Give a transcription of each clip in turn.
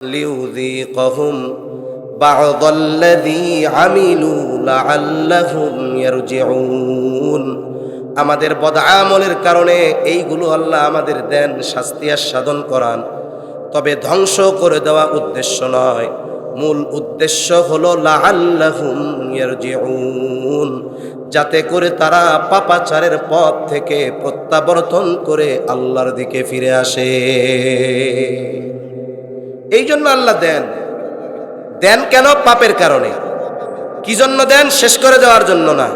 লিউযীকাহুম বা'দাল্লাযী আমিলু লাআল্লাহুম ইয়ারজিউন। আমাদের বদআমলের কারণে এইগুলো আল্লাহ আমাদের দেন, শাস্তি আস্বাদন করান। তবে ধ্বংস করে দেওয়া উদ্দেশ্য নয়, মূল উদ্দেশ্য হলো লাআল্লাহুম ইয়ারজিউন, যাতে করে তারা পাপাচারের পথ থেকে প্রত্যাবর্তন করে আল্লাহর দিকে ফিরে আসে। এই জন্য আল্লাহ দেন। দেন কেন? পাপের কারণে। কি জন্য দেন? শেষ করে দেওয়ার জন্য না,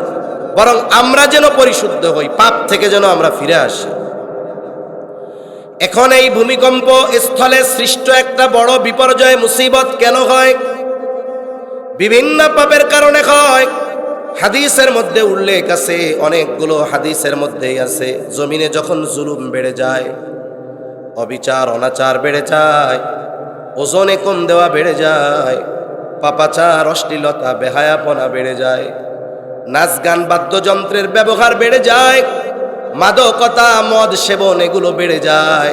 বরং আমরা যেন পরিশুদ্ধ হই, পাপ থেকে যেন আমরা ফিরে আসি। এখন এই ভূমিকম্প স্থলে সৃষ্ট একটা বড় বিপর্যয়, মুসিবত কেন হয়? বিভিন্ন পাপের কারণে হয়। হাদিসের মধ্যে উল্লেখ আছে, অনেকগুলো হাদিসের মধ্যেই আছে, জমিনে যখন জুলুম বেড়ে যায়, অবিচার অনাচার বেড়ে যায়, ওজনে কম দেওয়া বেড়ে যায়, পাপাচার অশ্লীলতা বেহায়াপনা বেড়ে যায়, নাচ গান বাদ্যযন্ত্রের ব্যবহার বেড়ে যায়, মাদকতা মদ সেবন এগুলো বেড়ে যায়,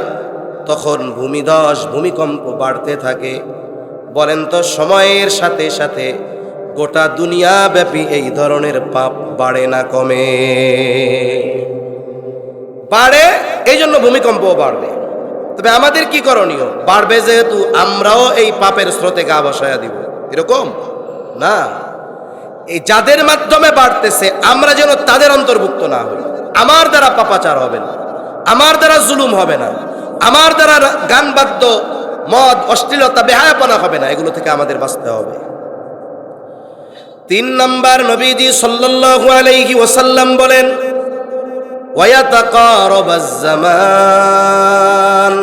তখন ভূমিধস ভূমিকম্প বাড়তে থাকে। বলেন তো, সময়ের সাথে সাথে গোটা দুনিয়া ব্যাপী এই ধরনের পাপ বাড়ে না কমে? বাড়ে। এই জন্য ভূমিকম্পও বাড়বে। তবে আমাদের কি করণীয়? বাড়বে যেহেতু, আমরাও এই পাপের স্রোতে গা ভাসায়া দিব, এরকম না। এই যাদের মাধ্যমে বাড়তেছে, আমরা যেন তাদের অন্তর্ভুক্ত না হই। আমার দ্বারা পাপাচার হবে না, আমার দ্বারা জুলুম হবে না, আমার দ্বারা গান বাদ্য মদ অশ্লীলতা বেহায়াপনা হবে না, এগুলো থেকে আমাদের বাঁচতে হবে। 3 নাম্বার, নবীজি সাল্লাল্লাহু আলাইহি ওয়াসাল্লাম বলেন, ওয়ায়াতাকারাবাজ জামান,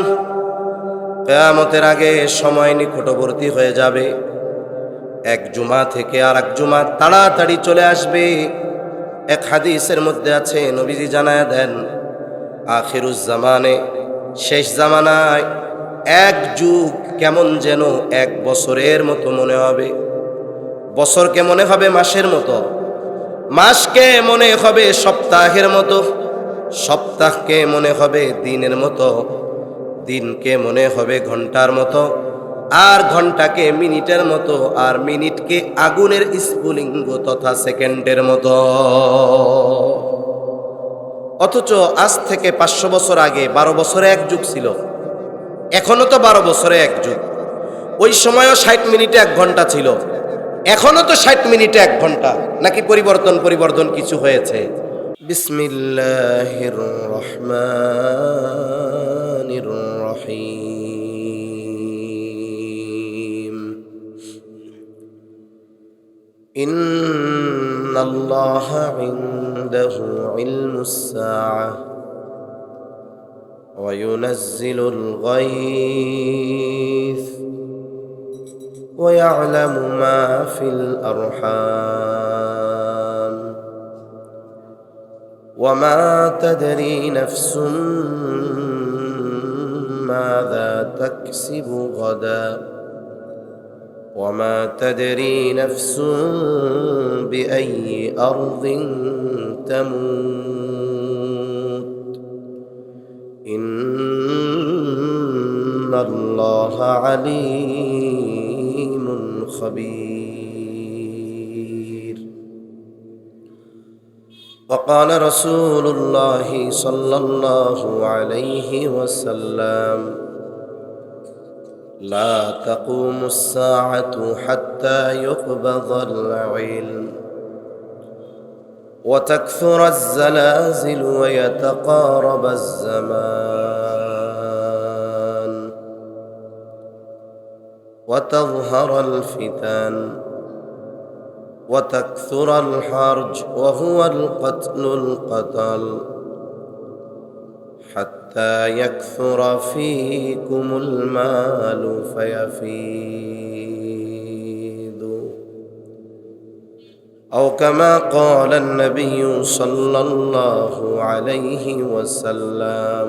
কিয়ামতের আগে সময় নিকটবর্তী হয়ে যাবে। এক জুমা থেকে আর এক জুমা তাড়াতাড়ি চলে আসবে। এক হাদিসের মধ্যে আছে, নবীজি জানায়া দেন, আখিরুজ জামানে, শেষ জামানায় এক যুগ কেমন যেন 1 বছরের মতো মনে হবে, বছরকে মনে হবে মাসের মতো, মাসকে মনে হবে সপ্তাহের মতো, সপ্তাহকে মনে হবে দিনের মতো, দিনকে মনে হবে ঘন্টার মতো, আর ঘন্টাকে মিনিটের মতো, আর মিনিটকে আগুনের স্ফুলিঙ্গ তথা সেকেন্ডের মতো। অথচ আজ থেকে 500 বছর আগে 12 বছরে এক যুগ ছিল, এখনো তো 12 বছরে এক যুগ। ওই সময়ও 60 মিনিটে 1 ঘন্টা ছিল, এখনো তো 60 মিনিটে 1 ঘন্টা। নাকি পরিবর্তন কিছু হয়েছে? বিসমিল্লাহির রহমানির রহিম। ইন্নাল্লাহা ইনদাহু ইলমুস সাআহ ওয়া ইউনাজ্জিলুল গায়থ ওয়া ইয়া'লামু মা ফিল আরহাম ওয়া মা তাদরি নাফসুম মাযা তাকসিবু গাদা ওয়া মা তাদরি নাফসুম বিআইয়ি আরদিন তামুত ইন্নাল্লাহা আলীমুন খাবীর। وقال رسول الله صلى الله عليه وسلم لا تقوم الساعة حتى يقبض العلم وتكثر الزلازل ويتقارب الزمان وتظهر الفتن وتكثر الحرج وهو القتل حتى يكثر فيكم المال فيفيض أو كما قال النبي صلى الله عليه وسلم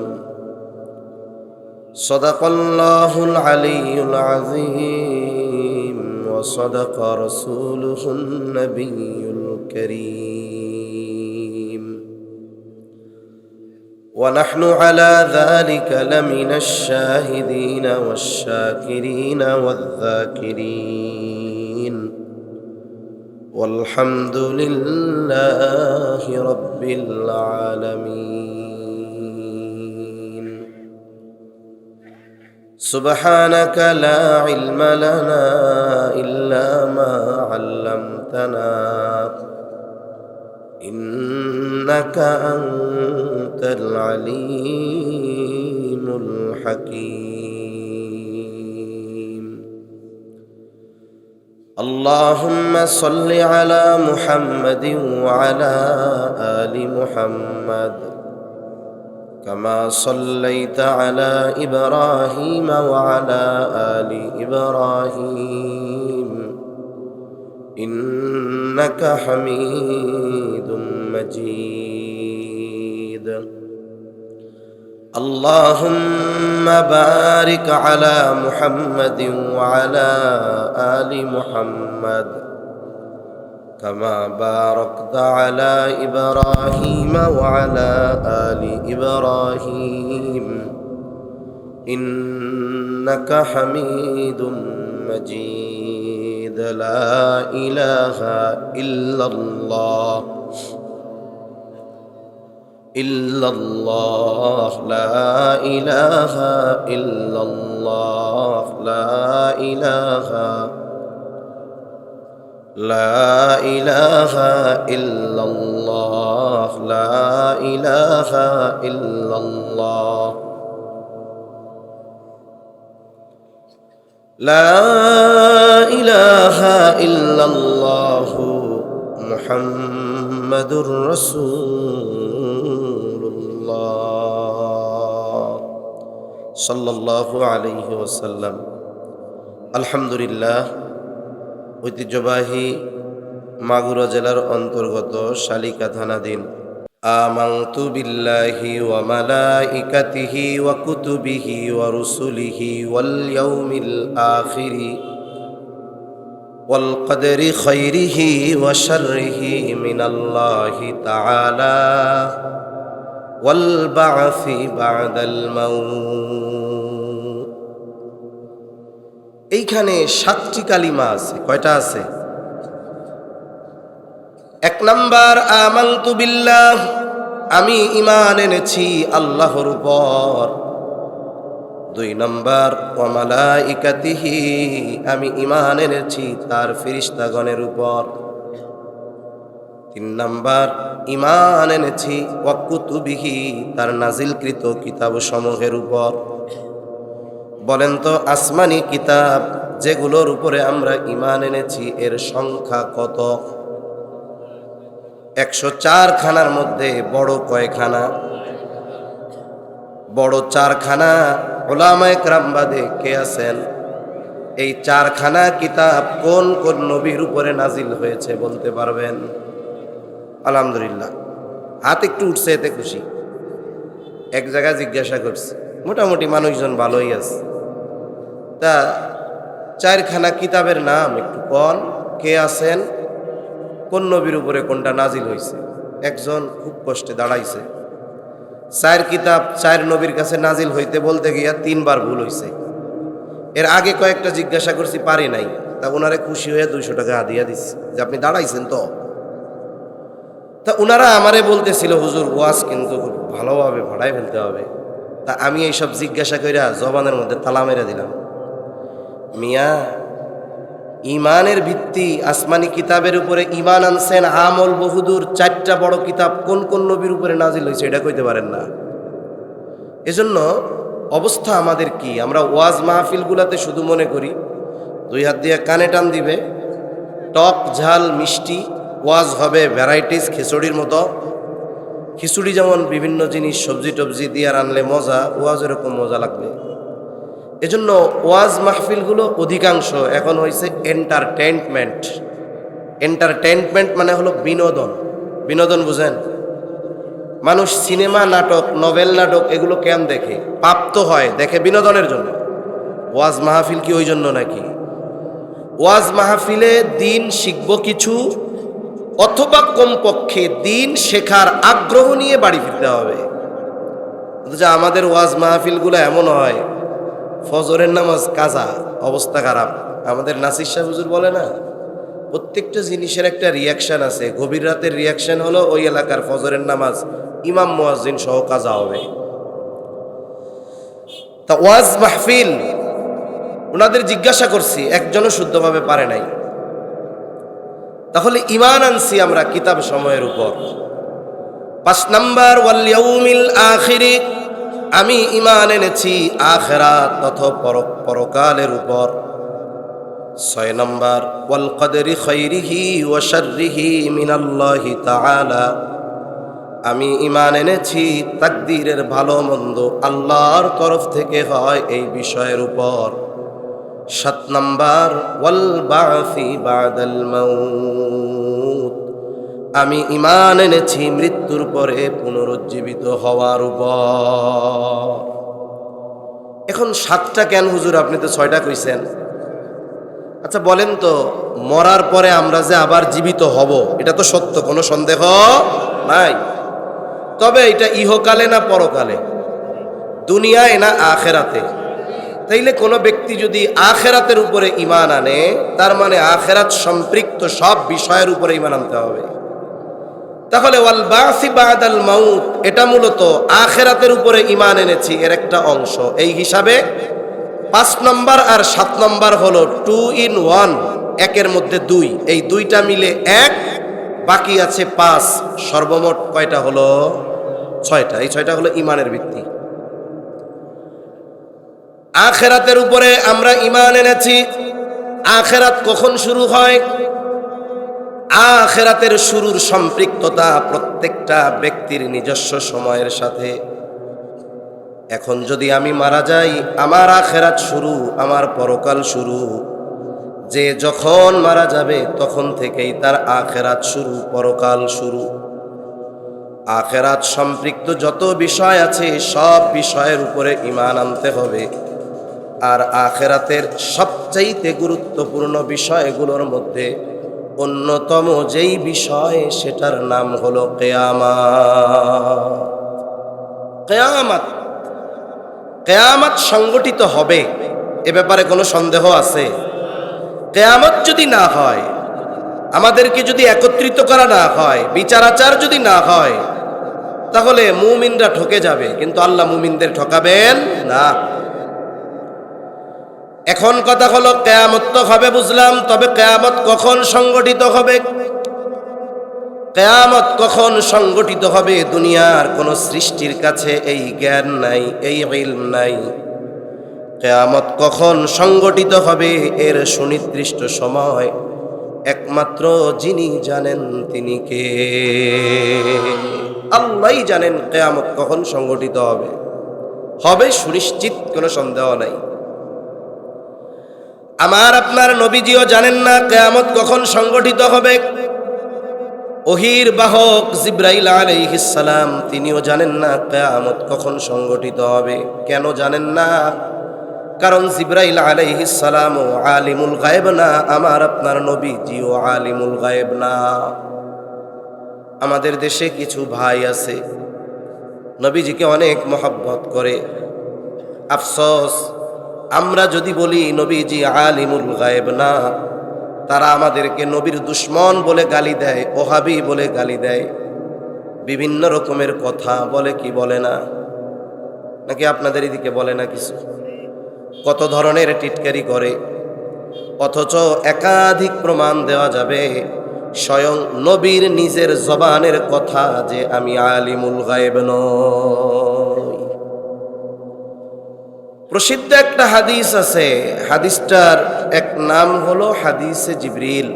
صدق الله العلي العظيم وصدق رسوله النبي الكريم ونحن على ذلك لمن الشاهدين والشاكرين والذاكرين والحمد لله رب العالمين سبحانك لا علم لنا إلا ما علمتنا إنك أنت العليم الحكيم اللهم صل على محمد وعلى آل محمد كما صليت على إبراهيم وعلى آل إبراهيم إنك حميد مجيد اللهم بارك على محمد وعلى آل محمد كما باركت على إبراهيم وعلى آل إبراهيم إنك حميد مجيد لا إله إلا الله إلا الله لا إله إلا الله لا إله إلا الله لا إله إلا الله لا إله إلا الله محمد رسول الله صلى الله عليه وسلم الحمد لله ঐতিহ্যবাহী মাগুরা জেলার অন্তর্গত শালিকা থানাধীন আমানতু বিল্লাহি ওয়া মালাইকাতিহি ওয়া কুতুবিহি ওয়া রুসুলিহি ওয়াল ইয়াউমিল আখিরি ওয়াল কদরি খাইরিহি ওয়া শাররিহি মিনাল্লাহি তাআলা ওয়াল বা'সি বা'দাল মাউত। এইখানে 7টি কালিমা আছে। কয়টা আছে? এক নাম্বার আমানতু বিল্লাহ, আমি ঈমান এনেছি আল্লাহর উপর। 2 নাম্বার ওয়া মালাইকাতিহি, আমি ঈমান এনেছি তার ফেরেশতাগণের উপর। 3 নাম্বার ঈমান এনেছি ওয়া কুতুবিহি, তার নাজিলকৃত কিতাবসমূহের উপর। বলেন তো আসমানি কিতাব যেগুলোর উপরে আমরা ঈমান এনেছি এর সংখ্যা কত? 104 খানার মধ্যে বড় কয়খানা? বড় 4 খানা। উলামায়ে কেরাম বাদে কে আছেন? এই 4 খানা কিতাব কোন কোন নবীর উপরে নাজিল হয়েছে বলতে পারবেন? আলহামদুলিল্লাহ, হাত একটু উঠছে, এতে খুশি। এক জায়গায় জিজ্ঞাসা করছি, মোটামুটি মানুষজন ভালোই আছে। তা 4 খানা কিতাবের নাম একটু কোন, কে আছেন? কোন নবীর উপরে কোনটা নাজিল হয়েছে? একজন খুব কষ্টে দাঁড়াইছে। 4 কিতাব 4 নবীর কাছে নাজিল হইতে বলতে গিয়া 3 বার ভুল হয়েছে। এর আগে কয়েকটা জিজ্ঞাসা করছি, পারি নাই। তা ওনারে খুশি হয়ে 200 টাকা হাদিয়া দিচ্ছে যে আপনি দাঁড়াইছেন তো। তা ওনারা আমারে বলতেছিল, হুজুর ওয়াজ কিন্তু খুব ভালোভাবে ভাড়ায় ফেলতে হবে। তা আমি এইসব জিজ্ঞাসা কইরা জবানের মধ্যে তালা মেরে দিলাম। মিয়া, ইমানের ভিত্তি আসমানি কিতাবের উপরে ঈমান আনছেন, আমল বহুদূর। 4টা বড় কিতাব কোন কোন নবীর উপরে নাজিল হয়েছে এটা কইতে পারেন না। এজন্য অবস্থা আমাদের কি? আমরা ওয়াজ মাহফিলগুলাতে শুধু মনে করি 2 হাত দিয়ে কানে টান দিবে, টক ঝাল মিষ্টি ওয়াজ হবে, ভ্যারাইটিস খিচুড়ির মতো। খিচুড়ি যেমন বিভিন্ন জিনিস সবজি টবজি দিয়ে রানলে মজা, ওয়াজ এরকম মজা লাগবে। এজন্য ওয়াজ মাহফিলগুলো অধিকাংশ এখন হয়েছে এন্টারটেইনমেন্ট। এন্টারটেইনমেন্ট মানে হলো বিনোদন। বিনোদন বুঝেন? মানুষ সিনেমা, নাটক, নভেল, নাটক এগুলো কেন দেখে? প্রাপ্ত হয়, দেখে বিনোদনের জন্য। ওয়াজ মাহফিল কি ওই জন্য নাকি? ওয়াজ মাহফিলে দিন শিখবো কিছু, অথবা কমপক্ষে দিন শেখার আগ্রহ নিয়ে বাড়ি ফিরতে হবে। অথচ আমাদের ওয়াজ মাহফিলগুলো এমন হয়, ফজরের নামাজ কাজা, অবস্থা খারাপ। আমাদের নাসির শাহ হুজুর বলে না, প্রত্যেকটা জিনিসের একটা রিয়াকশন আছে। গভীর রাতের রিয়াকশন হলো ওই এলাকার ফজরের নামাজ ইমাম মুয়াজ্জিন সহ কাজা হবে। তা ওয়াজ মাহফিল ওনাদের জিজ্ঞাসা করছি, একজনও শুদ্ধভাবে পারে নাই। তাহলে ঈমান আনছি আমরা কিতাব সময়ের উপর। 5 নাম্বার ওয়াল ইয়াউমিল আখিরি, আমি ঈমান এনেছি আখিরাত অথবা পরকালের উপর। 6 নাম্বার ওয়াল কদরি খাইরিহি ওয়া শাররিহি মিনাল্লাহি তাআলা, আমি ঈমান এনেছি তাকদীরের ভালো মন্দ আল্লাহর তরফ থেকে হয় এই বিষয়ের উপর। 7 নাম্বার ওয়াল বা'সি বা'দাল মাউত, আমি ঈমান এনেছি মৃত্যুর পরে পুনরুজ্জীবিত হওয়ার উপর। এখন 7টা কেন হুজুর, আপনি তো 6টা কইছেন? আচ্ছা বলেন তো, মরার পরে আমরা যে আবার জীবিত হব এটা তো সত্য, কোনো সন্দেহ নাই। তবে এটা ইহকালে না পরকালে, দুনিয়ায় না আখেরাতে? তাইলে কোনো ব্যক্তি যদি আখেরাতের উপরে ঈমান আনে, তার মানে আখেরাত সম্পৃক্ত সব বিষয়ের উপরে ঈমান আনতে হবে। তাহলে ওয়াল বাসি বাদাল মাউত, এটা মূলত আখেরাতের উপরে ঈমান এনেছি এর একটা অংশ। এই হিসাবে 5 নম্বর আর 7 নম্বর হলো 2 in 1, একের মধ্যে 2, এই 2টা মিলে 1, বাকি আছে 5, সর্বমোট কয়টা হলো? 6টা। এই 6টা হলো ঈমানের ভিত্তি। আখেরাতের উপরে আমরা ঈমান এনেছি। আখেরাত কখন শুরু হয়? আখেরাতের শুরুর সম্পৃক্ততা প্রত্যেকটা ব্যক্তির নিজস্ব সময়ের সাথে। এখন যদি আমি মারা যাই, আমার আখেরাত শুরু, আমার পরকাল শুরু। যে যখন মারা যাবে তখন থেকেই তার আখেরাত শুরু, পরকাল শুরু। আখেরাত সম্পৃক্ত যত বিষয় আছে সব বিষয়ের উপরে ঈমান আনতে হবে। আর আখেরাতের সবচাইতে গুরুত্বপূর্ণ বিষয়গুলোর মধ্যে অন্যতম যেই বিষয়, সেটার নাম হলো কিয়ামত। কিয়ামত, কিয়ামত সংগঠিত হবে, এ ব্যাপারে কোনো সন্দেহ আছে? কিয়ামত যদি না হয়, আমাদেরকে যদি একত্রিত করা না হয়, বিচার আচার যদি না হয়, তাহলে মুমিনরা ঠকে যাবে, কিন্তু আল্লাহ মুমিনদের ঠকাবেন না। এখন কথা হলো, কিয়ামত তো হবে বুঝলাম, তবে কিয়ামত কখন সংগঠিত হবে? কিয়ামত কখন সংগঠিত হবে? দুনিয়ার কোন সৃষ্টির কাছে এই জ্ঞান নাই, এই ইলম নাই। কিয়ামত কখন সংগঠিত হবে এর সুনির্দিষ্ট সময় একমাত্র যিনি জানেন তিনি কে? আল্লাহই জানেন কিয়ামত কখন সংগঠিত হবে। হবে সুনিশ্চিত, কোনো সন্দেহ নাই। আমার আপনার নবীজিও জানেন না কিয়ামত কখন সংগঠিত হবে। ওহীর বাহক জিবরাইল আলাইহিস সালাম, তিনিও জানেন না কিয়ামত কখন সংগঠিত হবে। কেন জানেন না? কারণ জিবরাইল আলাইহিস সালাম আলিমুল গায়ব না, আমার আপনার নবীজিও আলিমুল গায়ব না। আমাদের দেশে কিছু ভাই আছে নবীজিকে অনেক মহব্বত করে। আফসোস, আমরা যদি বলি নবীজি আলিমুল গায়ব না, তারা আমাদেরকে নবীর দুশ্মন বলে গালি দেয়, ওহাবি বলে গালি দেয়, বিভিন্ন রকমের কথা বলে, কি বলে না? নাকি আপনাদের এদিকে বলে না কিছু? কত ধরনের টিটকারি করে, অথচ একাধিক প্রমাণ দেওয়া যাবে স্বয়ং নবীর নিজের জবানের কথা যে আমি আলিমুল গায়ব নই। প্রসিদ্ধ একটা হাদিস আছে, হাদিসটার এক নাম হলো হাদিসে জিবরিল,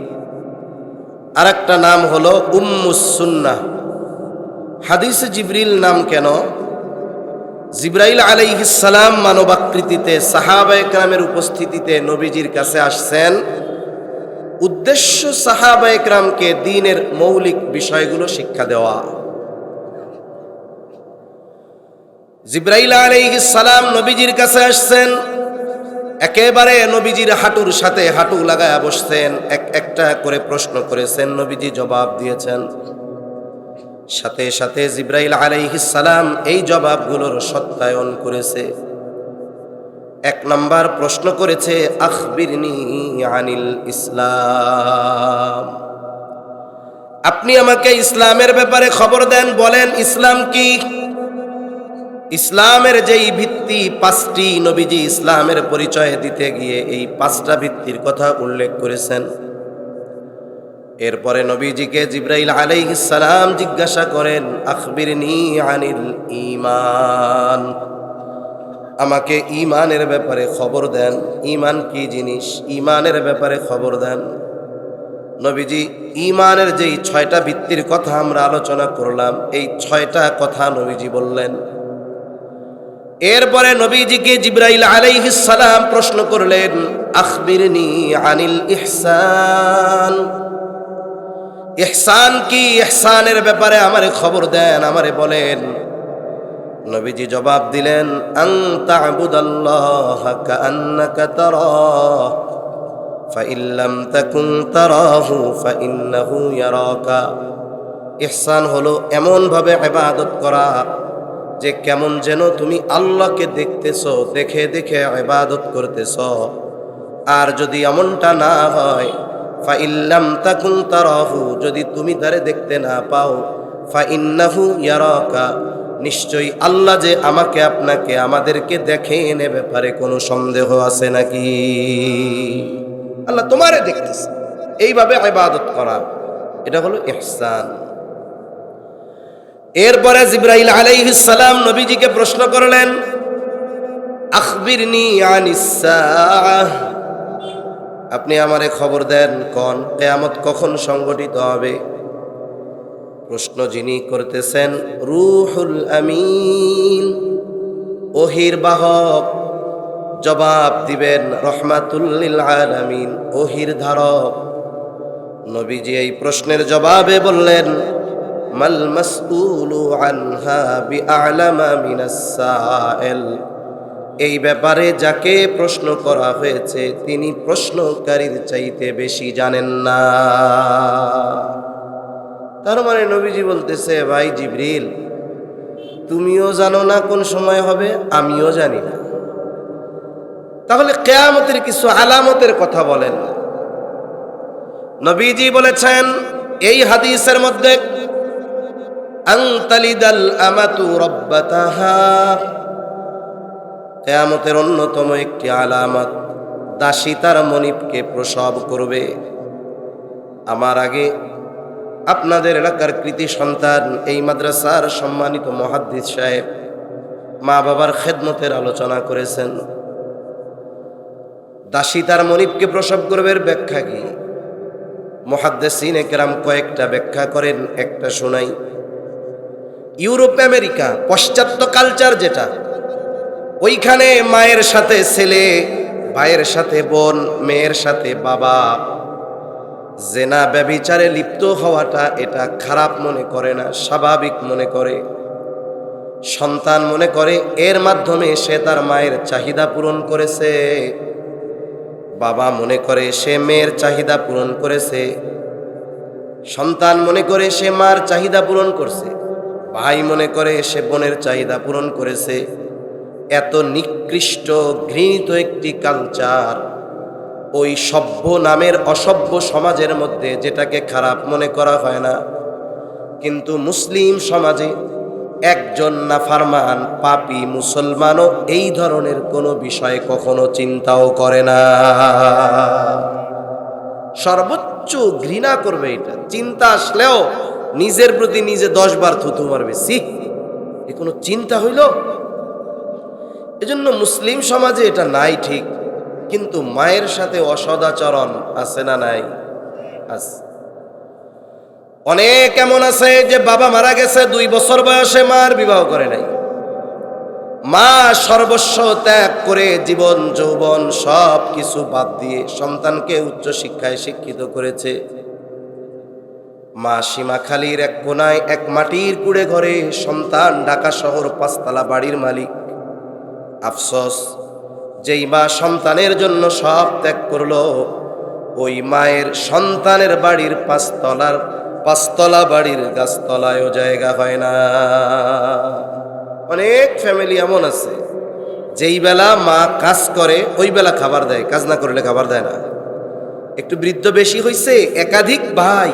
আর একটা নাম হলো উম্মুস সুন্নাহ। হাদিসে জিবরিল নাম কেন? জিবরাইল আলাইহিস সালাম মানবাকৃতিতে সাহাবায়ে কেরামের উপস্থিতিতে নবীজির কাছে আসছেন। উদ্দেশ্য সাহাবায়ে কেরামকে দ্বীনের মৌলিক বিষয়গুলো শিক্ষা দেওয়া। জিবরাইল আলাইহিস সালাম নবীজির কাছে আসছেন, একেবারে নবীজির হাঁটুর সাথে হাঁটু লাগায়া বসছেন, এক একটা করে প্রশ্ন করেছেন, নবীজি জবাব দিয়েছেন। সাথে সাথে জিবরাইল আলাইহিস সালাম এই জবাবগুলোর সত্যায়ন করেছে। এক নাম্বার প্রশ্ন করেছে, আখবিরনি আনিল ইসলাম, আপনি আমাকে ইসলামের ব্যাপারে খবর দেন, বলেন ইসলাম কি। ইসলামের যেই ভিত্তি পাঁচটি, নবীজি ইসলামের পরিচয় দিতে গিয়ে এই পাঁচটা ভিত্তির কথা উল্লেখ করেছেন। এরপরে নবীজিকে জিবরাইল আলাইহিস সালাম জিজ্ঞাসা করেন, আখবিরনি আনিল ঈমান, আমাকে ঈমানের ব্যাপারে খবর দেন, ঈমান কি জিনিস, ঈমানের ব্যাপারে খবর দেন। নবীজি ঈমানের যেই 6টা ভিত্তির কথা আমরা আলোচনা করলাম, এই 6টা কথা নবীজি বললেন। এরপরে নবীজিকে জিবরাইল আলাইহিস সালাম প্রশ্ন করলেন, আখবিরনি আনিল ইহসান, ইহসান কি, ইহসানের ব্যাপারে আমারে খবর দেন, আমারে বলেন। নবীজি জবাব দিলেন, আন তা'বুদাল্লাহা কাআন্নাকা তারাহ ফাইন লাম তাকুন তারাহু ফাইন্নাহু ইয়ারাকা। ইহসান হলো এমন ভাবে ইবাদত করা যে কেমন যেন তুমি আল্লাহকে দেখতেছো, দেখে দেখে ইবাদত করতেছো। আর যদি এমনটা না হয়, ফাইন লাম তাকুন তারাহু, যদি তুমি তারে দেখতে না পাও, ফাইন্নাহু ইয়ারাকা, নিশ্চয়ই আল্লাহ যে আমাকে, আপনাকে, আমাদেরকে দেখেন, এ ব্যাপারে কোনো সন্দেহ আছে নাকি? আল্লাহ তোমারে দেখতেছে, এইভাবে ইবাদত করা, এটা হলো ইহসান। এরপরে জিবরাইল আলাইহিস সালাম নবীজিকে প্রশ্ন করলেন, আখবিরনি আনিস সাআহ, আপনি আমারে খবর দেন, কোন কিয়ামত কখন সংঘটিত হবে। প্রশ্ন যিনি করতেছেন রূহুল আমিন, ওহির বাহক, জবাব দিবেন রহমাতুল লিল আলামিন, ওহির ধারক। নবীজি এই প্রশ্নের জবাবে বললেন, মাল মাসউলু আনহা বিআলামা মিনাস সাইল, এই ব্যাপারে যাকে প্রশ্ন করা হয়েছে তিনি প্রশ্নকারীর চাইতে বেশি জানেন না। তার মানে নবীজি বলতেছে, ভাই জিবরিল, তুমিও জানো না কোন সময় হবে, আমিও জানি না, তাহলে কিয়ামতের কিছু আলামতের কথা বলেন। নবীজি বলেছেন এই হাদিসের মধ্যে, আনতালিদাল আমাতু রাব্বাতাহা, কিয়ামতের অন্যতম একটি আলামত, দাসী তার মনিবকে প্রসব করবে। আমার আগে আপনাদের এলাকার কৃতি সন্তান, এই মাদ্রাসার সম্মানিত মুহাদ্দিস সাহেব মা বাবার খেদমতের আলোচনা করেছেন। দাসী তার মনিবকে প্রসব করবে, ব্যাখ্যা কি? মুহাদ্দিসিনে কেরাম কয়েকটা ব্যাখ্যা করেন, একটা শোনাই। ইউরোপ আমেরিকা পাশ্চাত্য কালচার যেটা, ওইখানে মায়ের সাথে ছেলে, ভাইয়ের সাথে বোন, মেয়ের সাথে বাবা জেনা ব্যভিচারে লিপ্ত হওয়াটা এটা খারাপ মনে করে না, স্বাভাবিক মনে করে। সন্তান মনে করে এর মাধ্যমে সে তার মায়ের চাহিদা পূরণ করেছে, বাবা মনে করে সে মেয়ের চাহিদা পূরণ করেছে, সন্তান মনে করে সে মার চাহিদা পূরণ করছে, ভাই মনে করে সে বোনের চাহিদা পূরণ করেছে। এত নিকৃষ্ট ঘৃণিত একটি কালচার ওই সভ্য নামের অসভ্য সমাজের মধ্যে, যেটাকে খারাপ মনে করা হয় না, কিন্তু মুসলিম সমাজে একজন নাফরমান পাপী মুসলমানও এই ধরনের কোনো বিষয় কখনো চিন্তাও করে না। সর্বোচ্চ ঘৃণা করবে এটা, চিন্তা আসলেও নিজের প্রতি নিজে 10 বার থুতু মারবে, সি এ কোনো চিন্তা হইল? এজন্য মুসলিম সমাজে এটা নাই ঠিক, কিন্তু মায়ের সাথে অসদাচরণ আছে না নাই? আছে। অনেক এমন আছে যে বাবা মারা গেছে 2 বছর বয়সে, মার বিবাহ করে নাই, মা সর্বস্ব ত্যাগ করে জীবন যৌবন সব কিছু বাদ দিয়ে সন্তানকে উচ্চ শিক্ষায় শিক্ষিত করেছে। মা সীমাখালীর এক কোনায় এক মাটির কুড়ে ঘরে, সন্তান ঢাকা শহর 5 তলা বাড়ির মালিক। আফসোস, যেই মা সন্তানের জন্য সব ত্যাগ করলো, ওই মায়ের সন্তানের বাড়ির 5 তলার পাঁচতলা বাড়ির গাছতলায়ও জায়গা হয় না। অনেক ফ্যামিলি এমন আছে যেই বেলা মা কাজ করে ওই বেলা খাবার দেয়, কাজ না করলে খাবার দেয় না। একটু বৃদ্ধ বেশি হইছে, একাধিক ভাই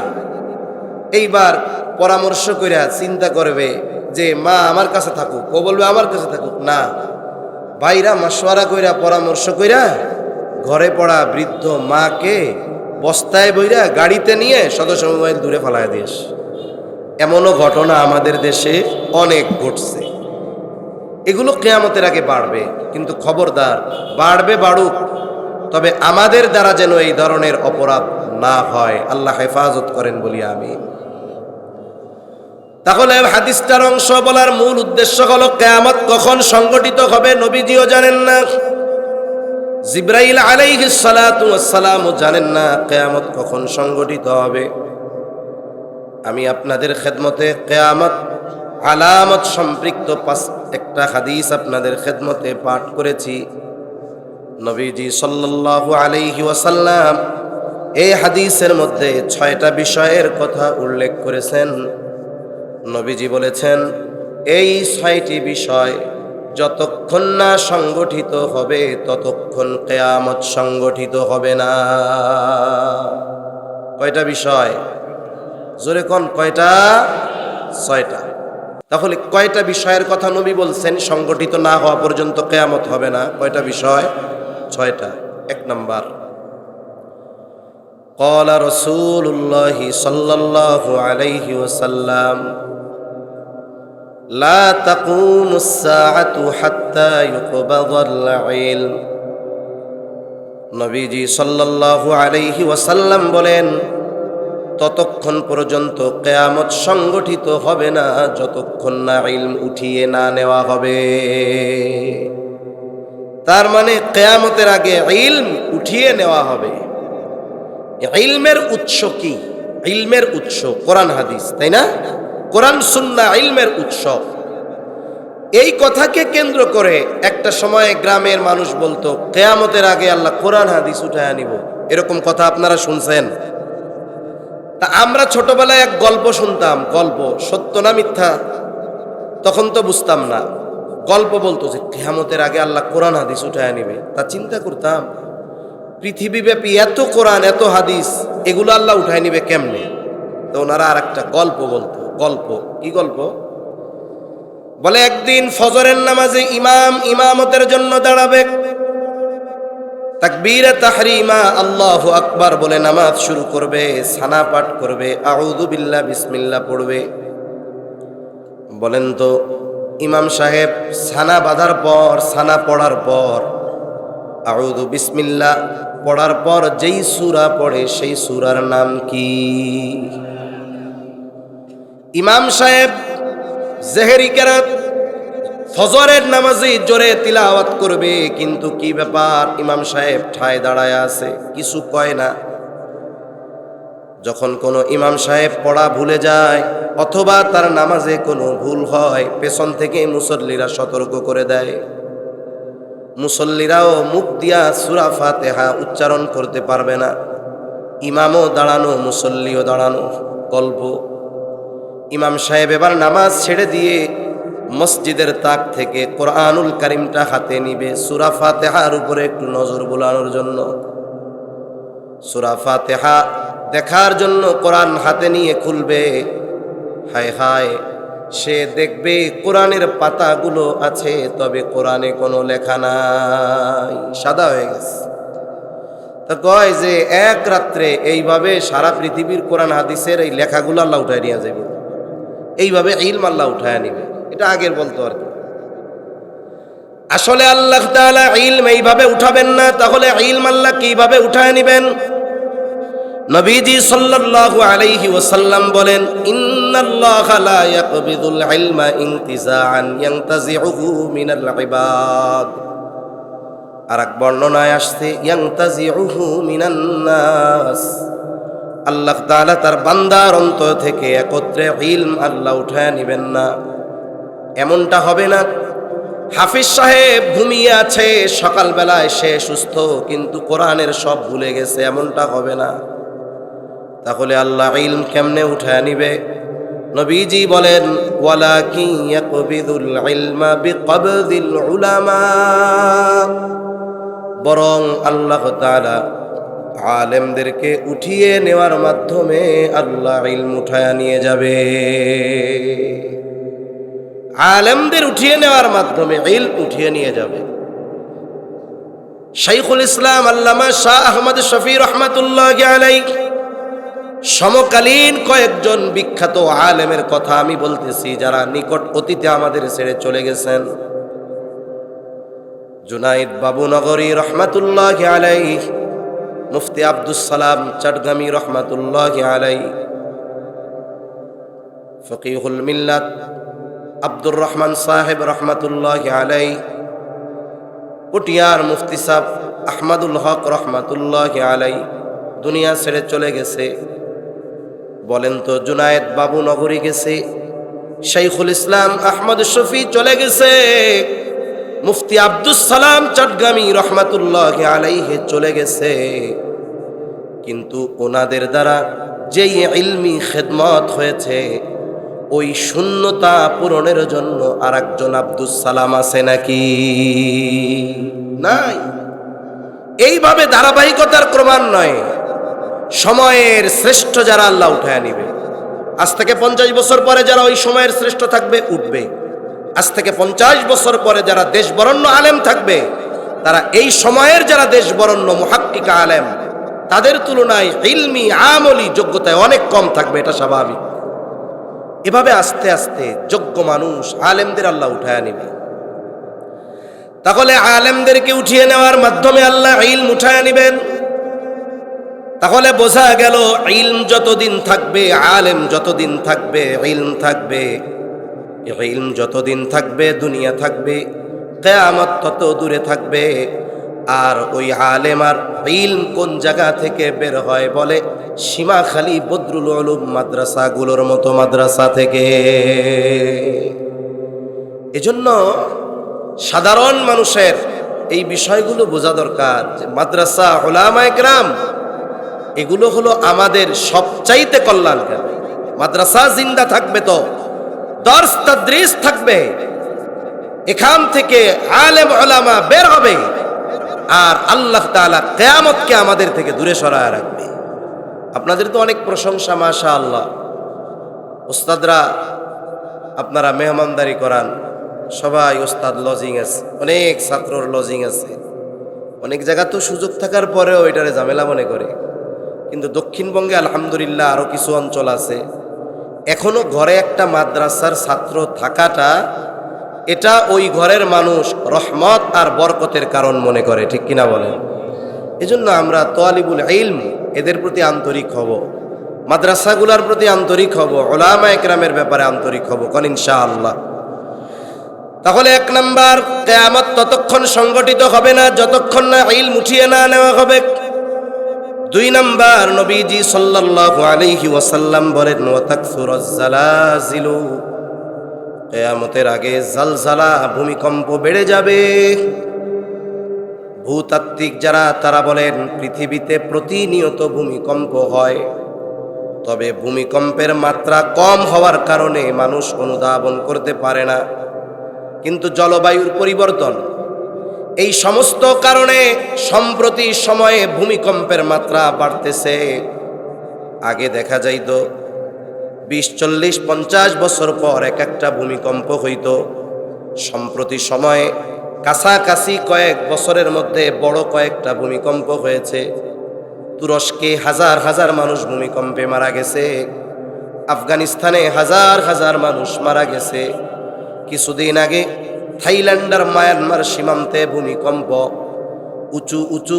এইবার পরামর্শ কইরা চিন্তা করবে যে মা আমার কাছে থাকুক, ও বলবে আমার কাছে থাকুক না। ভাইরা মাসওয়ারা কইরা পরামর্শ কইরা ঘরে পড়া বৃদ্ধ মাকে বস্তায় বইরা গাড়িতে নিয়ে সদস্য মোবাইল দূরে ফেলায় দিস। এমনও ঘটনা আমাদের দেশে অনেক ঘটছে। এগুলো কিয়ামতের আগে বাড়বে, কিন্তু খবরদার, বাড়বে বাড়ুক, তবে আমাদের দ্বারা যেন এই ধরনের অপরাধ না হয়। আল্লাহ হেফাজত করেন বলি আমিন। তাহলে হাদিসটার অংশ বলার মূল উদ্দেশ্য হলো কিয়ামত কখন সংগঠিত হবে নবীজিও জানেন না, জিবরাইল আলাইহিস সালাতু ওয়াস সালামও জানেন না কিয়ামত কখন সংগঠিত হবে। আমি আপনাদের খেদমতে কিয়ামত আলামত সম্পৃক্ত একটা হাদিস আপনাদের খেদমতে পাঠ করেছি। নবীজি সাল্লাল্লাহু আলাইহি ওয়াসাল্লাম এই হাদিসের মধ্যে 6টা বিষয়ের কথা উল্লেখ করেছেন। নবীজি বলেছেন এই 6টি বিষয় যতক্ষণ না সংগঠিত হবে ততক্ষণ কিয়ামত সংগঠিত হবে না। কয়টা বিষয়? জোরে কোন কয়টা? 6টা। তাহলে কয়টা বিষয়ের কথা নবী বলছেন সংগঠিত না হওয়া পর্যন্ত কিয়ামত হবে না? কয়টা বিষয়? 6টা। 1 নাম্বার, قال رسول الله صلى الله عليه وسلم لا تقوم الساعة حتى يقبض العلم। নবীজি সাল্লাল্লাহু আলাইহি ওয়াসাল্লাম বলেন ততক্ষণ পর্যন্ত কিয়ামত সংগঠিত হবে না যতক্ষণ না ইলম উঠিয়ে না নেওয়া হবে। তার মানে কিয়ামতের আগে ইলম উঠিয়ে নেওয়া হবে। ইলমের উৎস কি? ইলমের উৎস কোরআন হাদিস, তাই না? কোরআন সুন্নাহ ইলমের উৎস। এই কথাকে কেন্দ্র করে একটা সময়ে গ্রামের মানুষ বলতো কিয়ামতের আগে আল্লাহ কোরআন হাদিস উঠায় নিব। এরকম কথা আপনারা শুনছেন? তা আমরা ছোটবেলায় এক গল্প শুনতাম, গল্প সত্য না মিথ্যা তখন তো বুঝতাম না। গল্প বলতো যে কিয়ামতের আগে আল্লাহ কোরআন হাদিস উঠায় নিবে। তা চিন্তা করতাম পৃথিবীব্যাপী এত কোরআন এত হাদিস, এগুলো আল্লাহ উঠায় নিবে কেমনে? তো ওনারা আর একটা গল্প বলতো। গল্প কি গল্প? বলে একদিন ফজরের নামাজে ইমাম ইমামতের জন্য দাঁড়াবে, তাকবীরে তাহরিমা আল্লাহু আকবার বলে নামাজ শুরু করবে, সানা পাঠ করবে, আউযু বিল্লাহ বিসমিল্লাহ পড়বে। বলেন তো ইমাম সাহেব সানা বাঁধার পর, সানা পড়ার পর, আউযু বিসমিল্লাহ পড়ার পর যেই সূরা পড়ে সেই সূরার নাম কি? ইমাম সাহেব জেহেরি কেরাত ফজরের নামাজে জোরে তিলাওয়াত করবে, কিন্তু কি ব্যাপার ইমাম সাহেব ঠায় দাঁড়ায় আছে, কিছু কয় না। যখন কোনো ইমাম সাহেব পড়া ভুলে যায় অথবা তার নামাজে কোনো ভুল হয়, পেছন থেকে মুসল্লিরা সতর্ক করে দেয়। মুসল্লিরাও মুখ দিয়া সূরা ফাতিহা উচ্চারণ করতে পারবে না। ইমামও দাঁড়ানো, মুসল্লিও দাঁড়ানো। গল্প, ইমাম সাহেব এবার নামাজ ছেড়ে দিয়ে মসজিদের তাক থেকে কোরআনুল কারীমটা হাতে নিবে সূরা ফাতিহার উপরে একটু নজর বুলানোর জন্য। সূরা ফাতিহা দেখার জন্য কোরআন হাতে নিয়ে খুলবে। হায় হায়, সে দেখবে কোরআনের পাতাগুলো আছে, তবে কোরআনে কোনো লেখা নাই, সাদা হয়ে গেছে। তা কয় যে এক রাত্রে এইভাবে সারা পৃথিবীর কোরআন হাদিসের এই লেখাগুলো আল্লাহ উঠায় নিয়ে যাবে, এইভাবে ইলম আল্লাহ উঠায় নিবে। এটা আগের বলতো আর কি। আসলে আল্লাহ তাআলা ইলম এইভাবে উঠাবেন না, তাহলে ইলম আল্লাহ কিভাবে উঠায় নিবেন? নবীজি সাল্লাল্লাহু আলাইহি ওয়াসাল্লাম বলেন ইন্নাল্লাহা লা ইয়াকবিদুল ইলমা ইনতিজাআন ইয়ানতাজিউহু মিনাল ইবাদ। আর এক বর্ণনায় আসছে ইয়ানতাজিউহু মিনান নাস। আল্লাহ তাআলা তার বান্দার অন্তর থেকে একত্রে ইলম আল্লাহ উঠায় নেবেন না। এমনটা হবে না হাফিজ সাহেব ঘুমিয়ে আছে, সকালবেলায় সে সুস্থ কিন্তু কোরআনের সব ভুলে গেছে, এমনটা হবে না। তাহলে আল্লাহ ইলম কেমনে উঠায় নিবে? নবীজি বলেন, ওয়ালাকিন ইয়াকবিদুল ইলমা বিকবদিল উলামা, বরং আল্লাহ তাআলা আলেমদেরকে উঠিয়ে নেওয়ার মাধ্যমে আল্লাহ ইলম উঠায় নিয়ে যাবে। আলেমদের উঠিয়ে নেওয়ার মাধ্যমে ইলম উঠিয়ে নিয়ে যাবে। শাইখুল ইসলাম আল্লামা শাহ আহমদ শফি রহমাতুল্লাহি আলাইহি সমকালীন কয়েকজন বিখ্যাত আলেমের কথা আমি বলতেছি, যারা নিকট অতীতে আমাদের ছেড়ে চলে গেছেন। জুনাইদ বাবুনগরী রহমাতুল্লাহি আলাইহি, মুফতি আব্দুস সালাম চটগামী রহমাতুল্লাহি আলাইহি, ফকিহুল মিল্লাত আব্দুর রহমান সাহেব রহমাতুল্লাহি আলাইহি, পটিয়ার মুফতি সাহেব আহমদুল হক রহমাতুল্লাহি আলাইহি দুনিয়া ছেড়ে চলে গেছে। বলেন তো, জুনায়েদ বাবু নগরী গেছে, শাইখুল ইসলাম আহমদ শফি চলে গেছে, মুফতি আব্দুস সালাম চটগামী রহমাতুল্লাহি আলাইহি চলে গেছে, কিন্তু ওনাদের দ্বারা যেই ইলমি খেদমত হয়েছে, ওই শূন্যতা পূরণের জন্য আর একজন আব্দুস সালাম আছে নাকি? নাই। এইভাবে ধারাবাহিকতার ক্রমান্বয়ে সময়ের শ্রেষ্ঠ যারা আল্লাহ উঠায় নিবে। আজ থেকে 50 বছর পরে যারা ওই সময়ের শ্রেষ্ঠ থাকবে, উঠবে। আজ থেকে 50 বছর পরে যারা দেশ বরণ্য আলেম থাকবে, তারা এই সময়ের যারা দেশ বরণ্য মুহাক্কিক আলেম, তাদের তুলনায় ইলমি আমলি যোগ্যতায় অনেক কম থাকবে, এটা স্বাভাবিক। এভাবে আস্তে আস্তে যোগ্য মানুষ আলেমদের আল্লাহ উঠায় নিবে। তাহলে আলেমদেরকে উঠিয়ে নেওয়ার মাধ্যমে আল্লাহ ইলম উঠায় নিবেন। তাহলে বোঝা গেল, ইলম যতদিন থাকবে, আলেম যতদিন থাকবে, ইলম থাকবে। ইলম যতদিন থাকবে, দুনিয়া থাকবে, কিয়ামত তত দূরে থাকবে। আর ওই আলেম আর ইলম কোন জায়গা থেকে বের হয়? বলে সীমাখালী বদরুল উলুম মাদ্রাসাগুলোর মতো মাদ্রাসা থেকে। এজন্য সাধারণ মানুষের এই বিষয়গুলো বোঝা দরকার যে মাদ্রাসা, উলামায়ে কেরাম, এগুলো হলো আমাদের সবচাইতে কল্যাণকারী। মাদ্রাসা জিন্দা থাকবে তো দর্স তাদরিস থাকবে, এখান থেকে আলেম উলামা বের হবে, আর আল্লাহ তাআলা কিয়ামতকে আমাদের থেকে দূরে সরায় রাখবে। আপনাদের তো অনেক প্রশংসা, মাশাআল্লাহ। উস্তাদরা আপনারা মেহমানদারি করান, সবাই উস্তাদ লজিং আছে, অনেক ছাত্রর লজিং আছে। অনেক জায়গা তো সুযোগ থাকার পরেও এটারে ঝামেলা মনে করে, কিন্তু দক্ষিণবঙ্গে আলহামদুলিল্লাহ আরো কিছু অঞ্চল আছে, এখনো ঘরে একটা মাদ্রাসার ছাত্র থাকাটা, এটা ওই ঘরের মানুষ রহমত আর বরকতের কারণ মনে করে, ঠিক কিনা বলেন? এজন্য আমরা তালিবুল ইলম এদের প্রতি আন্তরিক হব, মাদ্রাসাগুলোর প্রতি আন্তরিক হব, উলামায়ে কেরামের ব্যাপারে আন্তরিক হব, কোন ইনশাআল্লাহ। তাহলে 1 নাম্বার, কিয়ামত ততক্ষণ সংগঠিত হবে না যতক্ষণ না ইলম উঠিয়ে না নেওয়া হবে। 2 নাম্বার, নবীজি সাল্লাল্লাহু আলাইহি ওয়াসাল্লাম বলেন, ওয়া তাকসুরুজ জালাজিলু, কিয়ামতের আগে জালজালা, ভূমিকম্প বেড়ে যাবে। ভূতাত্ত্বিক যারা, তারা বলেন পৃথিবীতে প্রতিনিয়ত ভূমিকম্প হয়, তবে ভূমিকম্পের মাত্রা কম হওয়ার কারণে মানুষ অনুধাবন করতে পারে না। কিন্তু জলবায়ুর পরিবর্তন, এই সমস্ত কারণে সম্প্রতি সময়ে ভূমিকম্পের মাত্রা বাড়তেছে। আগে দেখা যাইতো 20, 40, 50 বছর পর একটা ভূমিকম্প হইত। সম্প্রতি সময়ে কাছাকাছি কয়েক বছরের মধ্যে বড় কয়েকটা ভূমিকম্প হয়েছে। তুরস্কে হাজার হাজার মানুষ ভূমিকম্পে মারা গেছে, আফগানিস্তানে হাজার হাজার মানুষ মারা গেছে। কিছুদিন আগে থাইল্যান্ড আর মায়ানমার সীমান্তে ভূমিকম্প, উঁচু উঁচু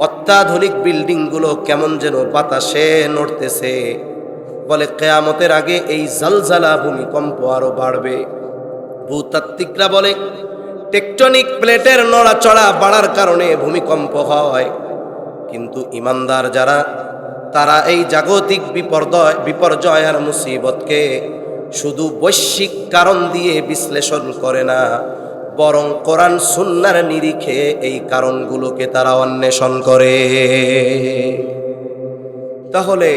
অত্যাধুনিক বিল্ডিংগুলো কেমন যেন বাতাসে নড়তেছে। বলে কিয়ামতের আগে এই জালজালা, ভূমিকম্প আরো বাড়বে। ভূতাত্ত্বিকরা বলে টেকটনিক প্লেটের নড়াচড়া বাড়ার কারণে ভূমিকম্প হয়, কিন্তু ইমানদার যারা, তারা এই জাগতিক বিপর্যয় আর মুসিবতকে শুধু বৈশ্বিক কারণ দিয়ে বিশ্লেষণ করে না, বরং কোরআন সুন্নাহর নিরিখে এই কারণগুলোকে তারা অন্বেষণ করে। তাহলে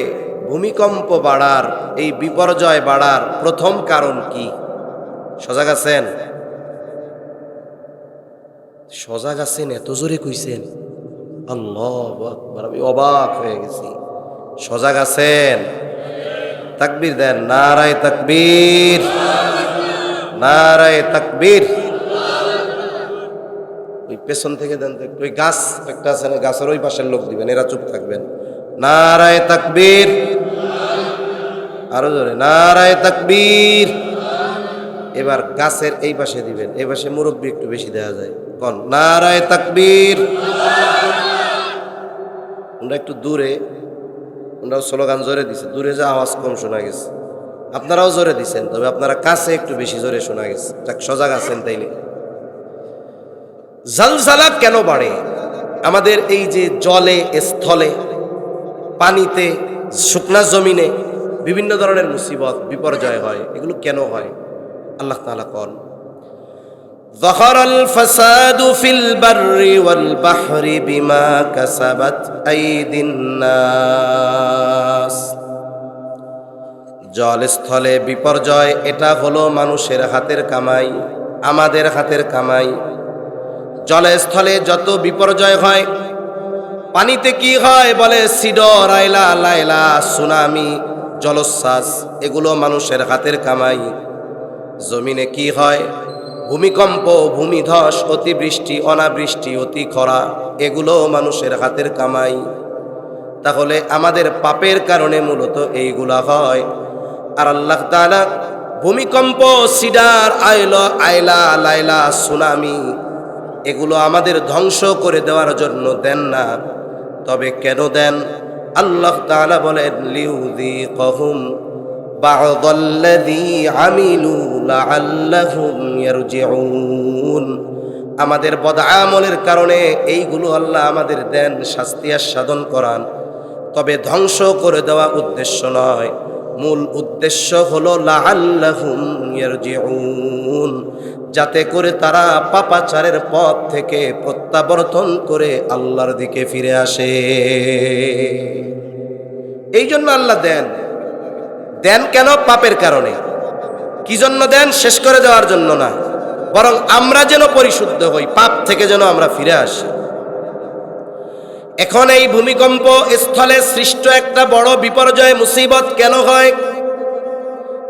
ভূমিকম্প বাড়ার, এই বিপর্যয় বাড়ার প্রথম কারণ কি? সজাগ আছেন? সজাগ আছেন? এত জোরে কইছেন, আল্লাহু আকবার, আমি অবাক হয়ে গেছি। সজাগ আছেন? তাকবীর দেন, নারায়ে তাকবীর, নারায়ে তাকবীর। ওই পেছন থেকে দেন তো একটু, ওই গাছ একটা আছে না, গাছের ওই পাশের লোক দিবেন, এরা চুপ থাকবেন। নারায়ে তাকবীর, আরো জোরে, নারায়ে তাকবীর। এবার গাছের এই পাশে দিবেন, এই পাশে মুরব্বি একটু বেশি দেওয়া যায়। কোন নারায়ে তাকবীর। আমরা একটু দূরে, ওনারাও স্লোগান জোরে দিছে, দূরে যা আওয়াজ কম শোনা গেছে। আপনারাও জোরে দিছেন, তবে আপনারা কাছে একটু বেশি জোরে শোনা গেছে। যাক, সজাগ আছেন তাইলে। জালজালা কেন বাড়ে? আমাদের এই যে জলে, স্থলে, পানিতে, শুকনা জমিনে বিভিন্ন ধরনের মুসিবত, বিপর্যয় হয়, এগুলো কেন হয়? আল্লাহ তাআলা কোন যাহারাল ফাসাদু ফিল বাররি ওয়াল বাহরি বিমা কাসাবাত আইদিন নাস। জল স্থলে বিপর্যয়, এটা হলো মানুষের হাতের কামাই, আমাদের হাতের কামাই। জলে স্থলে যত বিপর্যয় হয়, পানিতে কি হয় বলে সিডর, আইলা, লাইলা, সুনামি, জলোচ্ছ্বাস, এগুলো মানুষের হাতের কামাই। জমিনে কি হয়? ভূমিকম্প, ভূমিধস, অতিবৃষ্টি, অনাবৃষ্টি, অতি খরা, এগুলো মানুষের হাতের কামাই। তাহলে আমাদের পাপের কারণে মূলত এইগুলা হয়। আর আল্লাহ তাআলা ভূমিকম্প, সিডার, আইলা, লাইলা, সুনামি, এগুলো আমাদের ধ্বংস করে দেওয়ার জন্য দেন না। তবে কেন দেন? আল্লাহ তাআলা বলেন লিউযীকাহুম বা'দাল্লাযী আমিলু লাআল্লাহুম ইয়ারজিউন। আমাদের বদআমলের কারণে এইগুলো আল্লাহ আমাদের দেন, শাস্তি আস্বাদন করান। তবে ধ্বংস করে দেওয়া উদ্দেশ্য নয়, মূল উদ্দেশ্য হলো লাআল্লাহুম ইয়ারজিউন, যাতে করে তারা পাপাচারের পথ থেকে প্রত্যাবর্তন করে আল্লাহর দিকে ফিরে আসে। এই জন্য আল্লাহ দেন। দেন কেন? পাপের কারণে। কি জন্য দেন? শেষ করে দেওয়ার জন্য না, বরং আমরা যেন পরিশুদ্ধ হই, পাপ থেকে যেন আমরা ফিরে আসি। এখন এই ভূমিকম্প স্থলে সৃষ্ট একটা বড় বিপর্যয়, মুসিবত কেন হয়?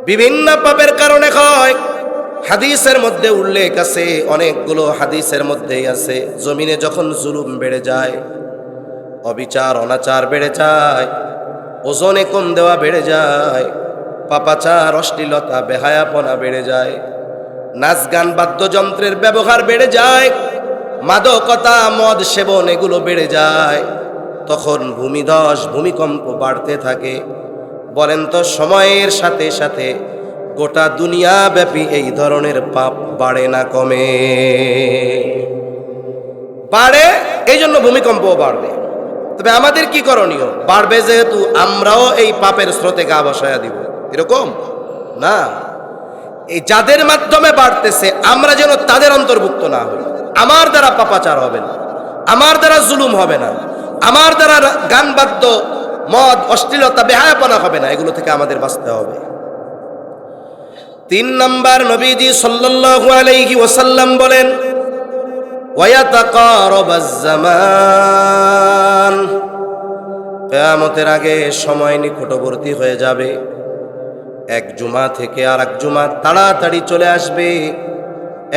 বিভিন্ন পাপের কারণে হয়। হাদিসের মধ্যে উল্লেখ আছে, অনেকগুলো হাদিসের মধ্যেই আছে, জমিনে যখন জুলুম বেড়ে যায়, অবিচার, অনাচার বেড়ে যায়, ওজনে কম দেওয়া বেড়ে যায়, পাপাচার, অশ্লীলতা, বেহায়াপনা বেড়ে যায়, নাচ গান, বাদ্যযন্ত্রের ব্যবহার বেড়ে যায়, মাদকতা, মদ সেবন, এগুলো বেড়ে যায়, তখন ভূমিধস, ভূমিকম্প বাড়তে থাকে। বলেন তো, সময়ের সাথে সাথে গোটা দুনিয়া ব্যাপী এই ধরনের পাপ বাড়ে না কমে? বাড়ে, এই জন্য ভূমিকম্পও বাড়বে। তবে আমাদের কি করণীয়? বাড়বে যেহেতু, আমরাও এই পাপের স্রোতে গা ভাসায়া দিব, এরকম না। এই যাদের মাধ্যমে বাড়তেছে, আমরা যেন তাদের অন্তর্ভুক্ত না হই। আমার দ্বারা পাপাচার হবে না, আমার দ্বারা জুলুম হবে না, আমার দ্বারা গান, বাদ্য, মদ, অশ্লীলতা, বেহায়াপনা হবে না, এগুলো থেকে আমাদের বাঁচতে হবে। 3 নাম্বার, নবীজি সাল্লাল্লাহু আলাইহি ওয়াসাল্লাম বলেন ওয়ায়াতাকারাবাজ জামান, কিয়ামতের আগে সময় নিকটবর্তী হয়ে যাবে। এক জুমা থেকে আর এক জুমা তাড়াতাড়ি চলে আসবে।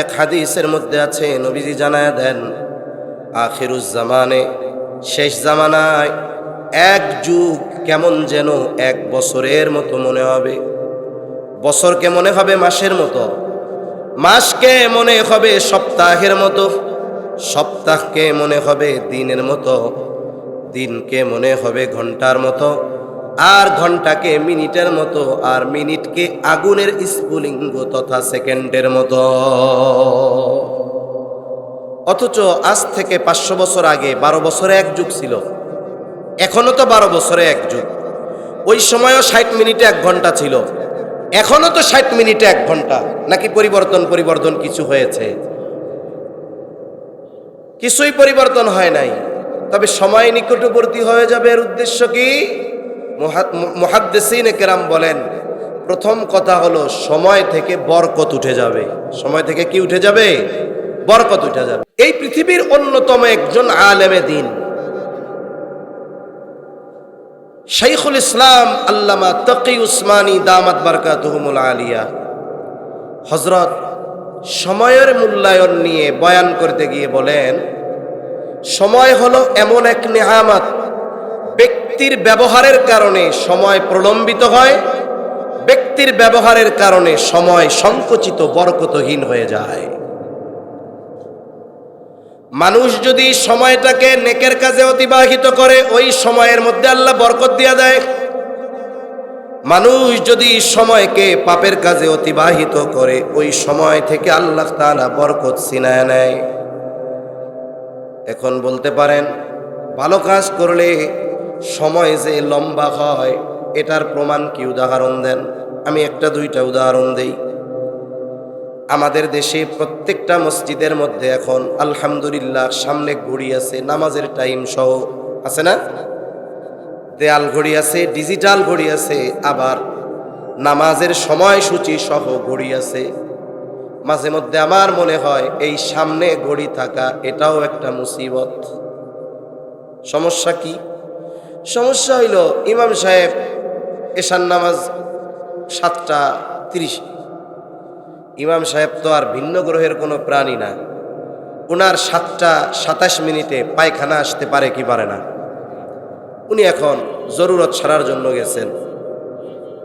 এক হাদিসের মধ্যে আছে, নবীজি জানায়া দেন, আখিরুজ জামানে, শেষ জামানায় এক যুগ কেমন যেন 1 বছরের মতো মনে হবে, বছরকে মনে হবে মাসের মতো, মাসকে মনে হবে সপ্তাহের মতো, সপ্তাহকে মনে হবে দিনের মতো, দিনকে মনে হবে ঘন্টার মতো, আর ঘন্টাকে মিনিটের মতো, আর মিনিটকে আগুনের স্ফুলিঙ্গ তথা সেকেন্ডের মতো। অথচ আজ থেকে 500 বছর আগে 12 বছরে এক যুগ ছিল, এখনো তো 12 বছরে এক যুগ। ওই সময়ও 60 মিনিটে 1 ঘন্টা ছিল, এখনো তো 60 মিনিটে 1 ঘন্টা। নাকি পরিবর্তন কিছু হয়েছে? কিছুই পরিবর্তন হয় নাই। তবে সময় নিকটবর্তী হয়ে যাবে, এর উদ্দেশ্য কি? মুহাদ্দিসিনে কেরাম বলেন, প্রথম কথা হলো সময় থেকে বরকত উঠে যাবে। সময় থেকে কি উঠে যাবে? বরকত উঠে যাবে। এই পৃথিবীর অন্যতম একজন আলেমে দিন শাইখুল ইসলাম আল্লামা তাকি উসমানী দামাত বারকাতুহুমুল আলিয়া হযরত সময়ের মূল্যায়ন নিয়ে বয়ান করতে গিয়ে বলেন, সময় হলো এমন এক নেয়ামত, ব্যক্তির ব্যবহারের কারণে সময় প্রলম্বিত হয়, ব্যক্তির ব্যবহারের কারণে সময় সংকুচিত বরকতহীন হয়ে যায়। মানুষ যদি সময়টাকে নেকের কাজে অতিবাহিত করে, ওই সময়ের মধ্যে আল্লাহ বরকত দিয়া দেয়। মানুষ যদি সময়কে পাপের কাজে অতিবাহিত করে, ওই সময় থেকে আল্লাহ তাআলা বরকত ছিনায় নেয়। এখন বলতে পারেন, ভালো কাজ করলে সময় যে লম্বা হয় এটার প্রমাণ কি? উদাহরণ দেন। আমি একটা দুইটা উদাহরণ দেই। আমাদের দেশে প্রত্যেকটা মসজিদের মধ্যে এখন আলহামদুলিল্লাহ সামনে ঘড়ি আছে, নামাজের টাইম সহ আছে না? দেয়াল ঘড়ি আছে, ডিজিটাল ঘড়ি আছে, আবার নামাজের সময়সূচি সহ ঘড়ি আছে। মাঝে মধ্যে আমার মনে হয় এই সামনে ঘড়ি থাকা এটাও একটা মুসিবত। সমস্যা কি? সমস্যা হইল ইমাম সাহেব এশার নামাজ 7:30। ইমাম সাহেব তো আর ভিন্ন গ্রহের কোনো প্রাণী না। ওনার 7:27 পায়খানা আসতে পারে কি পারে না? উনি এখন জরুরত সারার জন্য গেছেন।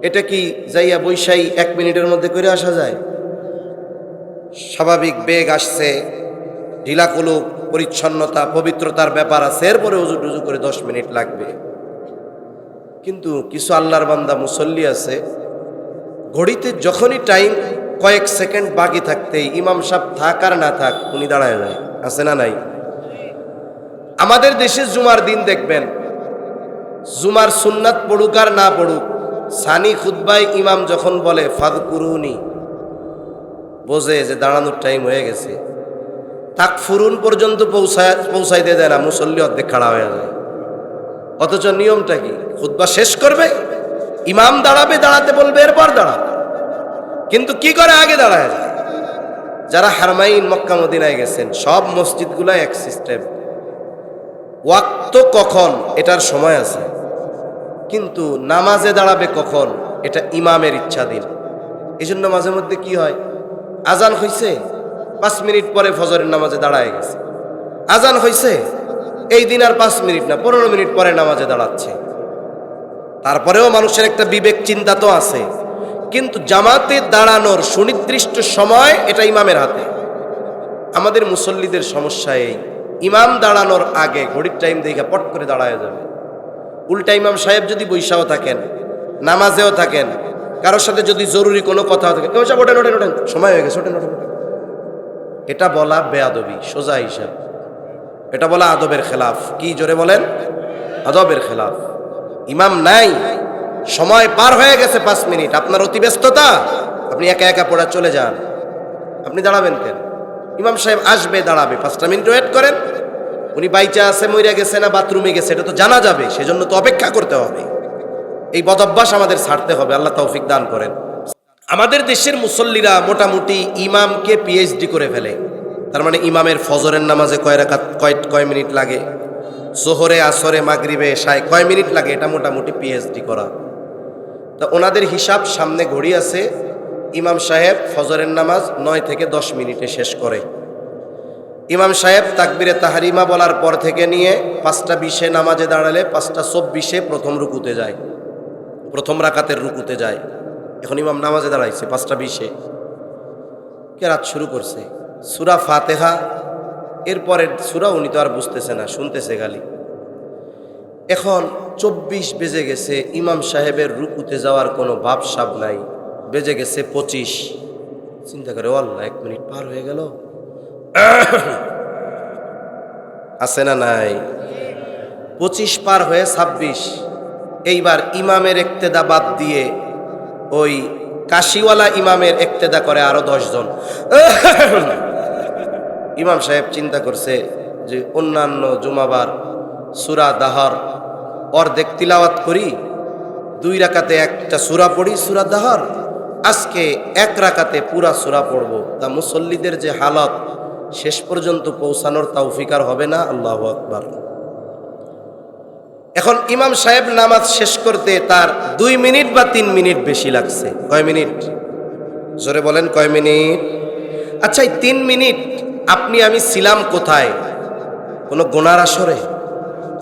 এটা কি যাইয়া বৈশাই 1 মিনিটের মধ্যে করে আসা যায়? স্বাভাবিক বেগ আসছে, ঢিলাকুলুক, পরিচ্ছন্নতা, পবিত্রতার ব্যাপার আছে, এরপরে উজু টুজু করে 10 মিনিট লাগবে। কিন্তু কিছু আল্লাহর বান্দা মুসল্লি আছে, ঘড়িতে যখনই টাইম কয়েক সেকেন্ড বাকি থাকতেই ইমাম সাহেব থাক আর না থাক উনি দাঁড়ায় যায়। আছে না নাই? আমাদের দেশে জুমার দিন দেখবেন, জুমার সুন্নাত পড়ুক আর না পড়ুক, সানি খুতবায় ইমাম যখন বলে ফাদকুরুনি, বোঝে যে দাঁড়ানোর টাইম হয়ে গেছে। তাকফুরুন পর্যন্ত পৌঁছাইতে দেয় না, মুসল্লি অর্ধেক খাড়া হয়ে যায়। অথচ নিয়মটা কি? খুতবা শেষ করবে, ইমাম দাঁড়াবে, দাঁড়াতে বলবে, এরপর দাঁড়াবে। কিন্তু কি করে? আগে দাঁড়ায় যায়। যারা হারমাইন মক্কা মদিনায় গেছেন, সব মসজিদগুলাই এক সিস্টেম। ওয়াক্ত কখন এটার সময় আছে, কিন্তু নামাজে দাঁড়াবে কখন এটা ইমামের ইচ্ছাধীন। এই জন্য মাঝে মধ্যে কি হয়, আজান হইছে 5 মিনিট পরে ফজরের নামাজে দাঁড়ায় গেছে। আজান হইছে এই দিন আর 5 মিনিট না, 15 মিনিট পরে নামাজে দাঁড়াচ্ছে। তারপরেও মানুষের একটা বিবেক চিন্তা তো আছে, কিন্তু জামাতে দাঁড়ানোর সুনির্দিষ্ট সময় এটা ইমামের হাতে। আমাদের মুসল্লিদের সমস্যা এই, ইমাম দাঁড়ানোর আগে ঘড়ির টাইম দেখে পট করে দাঁড়ায় যাবে। উল্টা ইমাম সাহেব যদি বৈশাও থাকেন, নামাজেও থাকেন, কারোর সাথে যদি জরুরি কোনো কথা থাকে, ওঠেন ওঠেন ওঠেন, সময় হয়ে গেছে, ওঠেন ওঠেন ওঠেন। এটা বলা বেয়াদবি, সোজা হিসাব। এটা বলা আদবের খেলাফ। কি জোরে বলেন? আদবের খেলাফ। ইমাম নাই, সময় পার হয়ে গেছে 5 মিনিট, আপনার অতি ব্যস্ততা, আপনি একা একা পড়া চলে যান। আপনি দাঁড়াবেন কেন? ইমাম সাহেব আসবে, দাঁড়াবে, 5টা মিনিট ওয়েট করেন। উনি বাইচা আছে, মইরা গেছে না বাথরুমে গেছে, এটা তো জানা যাবে, সেজন্য তো অপেক্ষা করতে হবে। এই বদঅভ্যাস আমাদের ছাড়তে হবে। আল্লাহ তৌফিক দান করেন। আমাদের দেশের মুসল্লিরা মোটামুটি ইমামকে পিএইচডি করে ফেলে। তার মানে ইমামের ফজরের নামাজে কয় মিনিট লাগে, জোহরে, আসরে, মাগরিবে, এশায় কয় মিনিট লাগে, এটা মোটামুটি পিএইচডি করা। তা ওনাদের হিসাব, সামনে ঘড়ি আছে, ইমাম সাহেব ফজরের নামাজ 9 থেকে 10 মিনিটে শেষ করে। ইমাম সাহেব তাকবীরে তাহরিমা বলার পর থেকে নিয়ে 5:20 নামাজে দাঁড়ালে 5:24 প্রথম রুকুতে যায়, প্রথম রাকাতের রুকুতে যায়। এখন ইমাম নামাজে দাঁড়াইছে 5:20, কেরাত শুরু করছে, সূরা ফাতিহা, এরপরের সূরা উনি তো আর বুঝতেছে না, শুনতেছে খালি। এখন 24 বেজে গেছে, ইমাম সাহেবের রুকুতে যাওয়ার কোনো ভাবসাব নাই, বেজে গেছে 25। চিন্তা করে, আল্লাহ 1 মিনিট পার হয়ে গেল। আছে না নাই? 25 পার হয়ে 26। এইবার ইমামের ইক্তেদা বাদ দিয়ে ওই কাশিওয়ালা ইমামের ইক্তেদা করে আরো 10 জন। ইমাম সাহেব চিন্তা করছে যে অন্যান্য জুমাবার সূরা দাহর অর্ধেক তিলাওয়াত করি, 2 রাকাতে একটা সূরা পড়ি সূরা দাহর, আজকে 1 রাকাতে পুরা সূরা পড়ব। তা মুসল্লিদের যে হালত, শেষ পর্যন্ত পৌঁছানোর তৌফিক আর হবে না। আল্লাহু আকবার। এখন ইমাম সাহেব নামাজ শেষ করতে তার 2 মিনিট বা 3 মিনিট বেশি লাগছে। কয় মিনিট? জোরে বলেন, কয় মিনিট? আচ্ছা, এই 3 মিনিট আপনি আমি ছিলাম কোথায়? কোনো গুনার আসরে?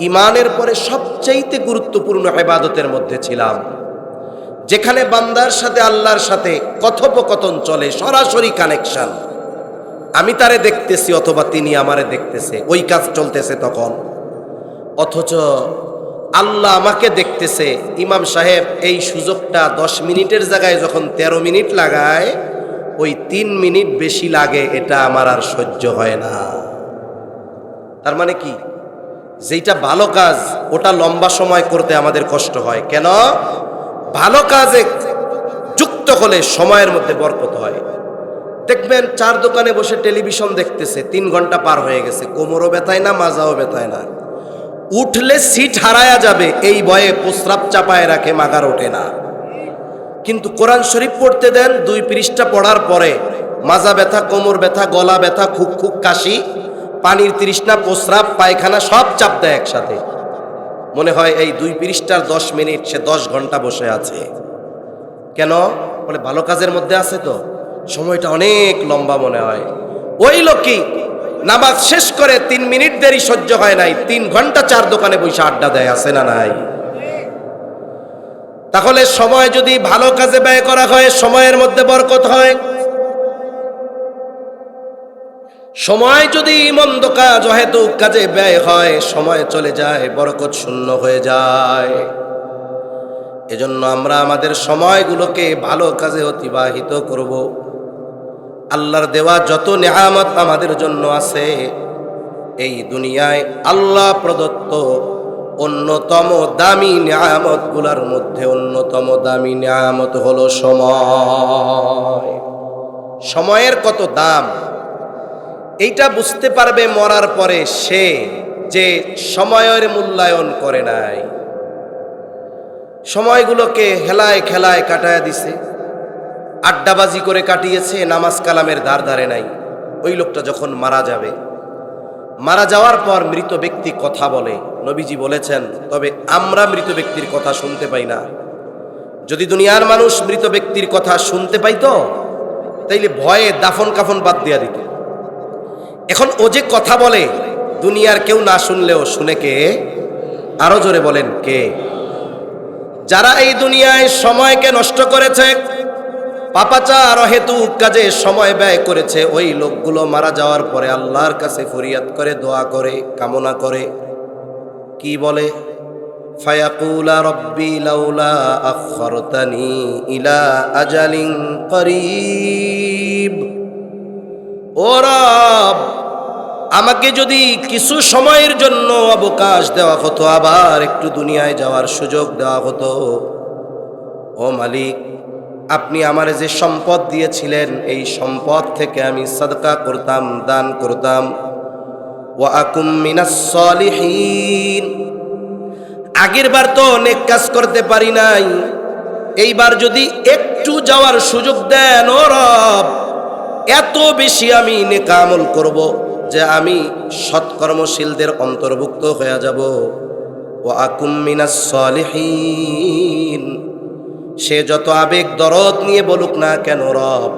ইমানের পরে সবচাইতে গুরুত্বপূর্ণ ইবাদতের মধ্যে ছিলাম, যেখানে বান্দার সাথে আল্লাহর সাথে কথোপকথন চলে, সরাসরি কানেকশন। আমি তারে দেখতেছি অথবা তিনি আমারে দেখতেছে, ওই কাজ চলতেছে তখন। অথচ আল্লাহ আমাকে দেখতেছে। ইমাম সাহেব এই সুযোগটা 10 মিনিটের জায়গায় যখন 13 মিনিট লাগায়, ওই 3 মিনিট বেশি লাগে, এটা আমার আর সহ্য হয় না। তার মানে কি? যেটা ভালো কাজ ওটা লম্বা সময় করতে আমাদের কষ্ট হয়। কেন? ভালো কাজে যুক্ত হলে সময়ের মধ্যে বরকত হয়। দেখবেন 4 দোকানে বসে টেলিভিশন দেখতেছে, 3 ঘন্টা পার হয়ে গেছে, কোমরও ব্যথায় না, মাজাও ব্যথায় না। উঠলে সিট হারায়া যাবে এই ভয়ে প্রস্রাব চাপায় রাখে, মাগার ওঠে না। কিন্তু কোরআন শরীফ পড়তে দেন, 2 পৃষ্ঠা পড়ার পরে মাজা ব্যথা, কোমর ব্যথা, গলা ব্যথা, খুক খুক কাশি, পানির তৃষ্ণা, প্রস্রাব, পায়খানা সব চাপ দেয় একসাথে। মনে হয় এই 2 পৃষ্ঠার 10 মিনিট সে 10 ঘন্টা বসে আছে। কেন? বলে ভালো কাজের মধ্যে আছে তো, সময়টা অনেক লম্বা মনে হয়। ওই লোকই নামাজ শেষ করে 3 মিনিট দেরি সহ্য হয় নাই, 3 ঘন্টা 4 দোকানে বসে আড্ডা দেয়, আছে না নাই? তাহলে সময় যদি ভালো কাজে ব্যয় করা হয়, সময়ের মধ্যে বরকত হয়। সময় যদি মন্দ কাজ অহেতুক কাজে ব্যয় হয়, সময় চলে যায়, বরকত শূন্য হয়ে যায়। এজন্য আমরা আমাদের সময়গুলোকে ভালো কাজে অতিবাহিত করব। আল্লাহর দেওয়া যত নেয়ামত আমাদের জন্য আছে, এই দুনিয়ায় আল্লাহ প্রদত্ত অন্যতম দামি নেয়ামত গুলার মধ্যে অন্যতম দামি নেয়ামত হলো সময়। সময়ের কত দাম এইটা বুঝতে পারবে মরার পরে সে, যে সময়ের মূল্যায়ন করে নাই, সময়গুলোকে হেলায় খেলায় কাটায় দিছে, আড্ডাবাজি করে কাটিয়েছে, নামাজ কালামের ধার ধারে নাই। ওই লোকটা যখন মারা যাবে, মারা যাওয়ার পর মৃত ব্যক্তি কথা বলে। নবীজি বলেছেন, তবে আমরা মৃত ব্যক্তির কথা শুনতে পাই না। যদি দুনিয়ার মানুষ মৃত ব্যক্তির কথা শুনতে পাইতো, তাইলে ভয়ে দাফন কাফন বাদ দিয়া দিত। এখন ও যে কথা বলে, দুনিয়ার কেউ না শুনলেও শুনে কে? আরো জোরে বলেন, কে? যারা এই দুনিয়ায় সময়কে নষ্ট করেছে, পাপাচার অহেতুক কাজে সময় ব্যয় করেছে, ওই লোকগুলো মারা যাওয়ার পরে আল্লাহর কাছে ফরিয়াদ করে, দোয়া করে, কামনা করে। কি বলে? ফায়াকুলা রব্বি লাউলা আখরতানি ইলা আজালিন করিব। ও রব, আমাকে যদি কিছু সময়ের জন্য অবকাশ দেওয়া হতো, আবার একটু দুনিয়ায় যাওয়ার সুযোগ দেওয়া হতো। ও মালিক, আপনি আমার যে সম্পদ দিয়েছিলেন, এই সম্পদ থেকে আমি সাদকা করতাম, দান করতাম। ওয়া আকুম মিনাস সলিহিন। আগের বার তো নেক কাজ করতে পারি নাই, এইবার যদি একটু যাওয়ার সুযোগ দেন ও রব, এত বেশি আমি নেক আমল করব যে আমি সৎকর্মশীলদের অন্তর্ভুক্ত হয়ে যাব। ওয়া আকুম মিনাস সলিহিন। সে যত আবেগ দরদ নিয়ে বলুক না কেন, রব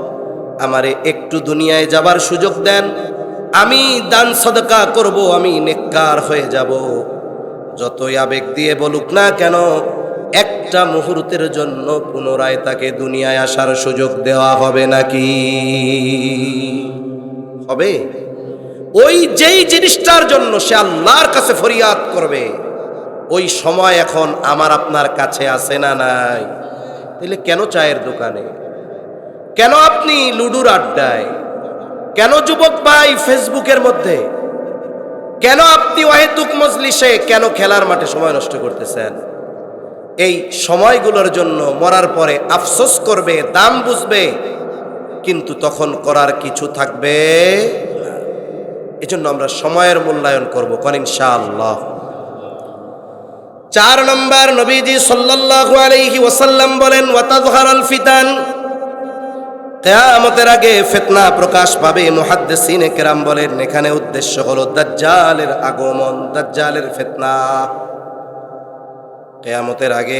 আমারে একটু দুনিয়ায় যাবার সুযোগ দেন, আমি দান সদকা করব, আমি নেককার হয়ে যাব। যতই আবেগ দিয়ে বলুক না কেন, একটা মুহূর্তের জন্য পুনরায় তাকে দুনিয়ায় আসার সুযোগ দেওয়া হবে নাকি? হবে? ওই যেই জিনিসটার জন্য সে আল্লাহর কাছে ফরিয়াদ করবে, ওই সময় এখন আমার আপনার কাছে আছে না নাই? তাহলে কেন চায়ের দোকানে, কেন আপনি লুডুর আড্ডায়, কেন যুবক ভাই ফেসবুকের মধ্যে, কেন আপনি অহেতুক মজলিসে, কেন খেলার মাঠে সময় নষ্ট করতেছেন? এই সময়গুলোর জন্য মরার পরে আফসোস করবে, দাম বুঝবে, কিন্তু তখন করার কিছু থাকবে না। এজন্য আমরা সময়ের মূল্যায়ন করব, কোন ইনশাআল্লাহ। 4 নম্বর নবীজি সাল্লাল্লাহু আলাইহি ওয়াসাল্লাম বলেন ওয়াতাযহারাল ফিতান, কিয়ামতের আগে ফিতনা প্রকাশ পাবে। মুহাদ্দিসিনে কেরাম বলেন এখানে উদ্দেশ্য হলো দাজ্জালের আগমন, দাজ্জালের ফিতনা। কিয়ামতের আগে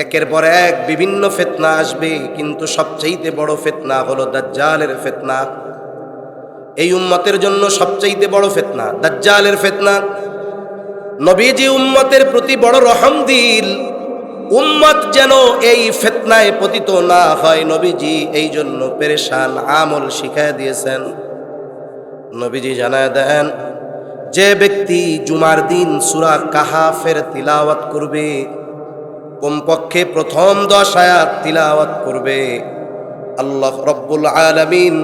একের পর এক বিভিন্ন ফিতনা আসবে, কিন্তু সবচেয়ে বড় ফিতনা হলো দাজ্জালের ফিতনা। এই উম্মতের জন্য সবচেয়ে বড় ফিতনা দাজ্জালের ফিতনা। নবীজি উম্মতের প্রতি বড় রহম দিল, উম্মত যেন এই ফিতনায় পতিত না হয়। নবীজি এই জন্য পেরেশান আমল শিখায় দিয়েছেন। নবীজি জানায় দেন, যে ব্যক্তি জুমার দিন সূরা কাহাফের তিলাওয়াত করবে, কমপক্ষে প্রথম 10 আয়াত তিলাওয়াত করবে, আল্লাহ রব্বুল আলামিন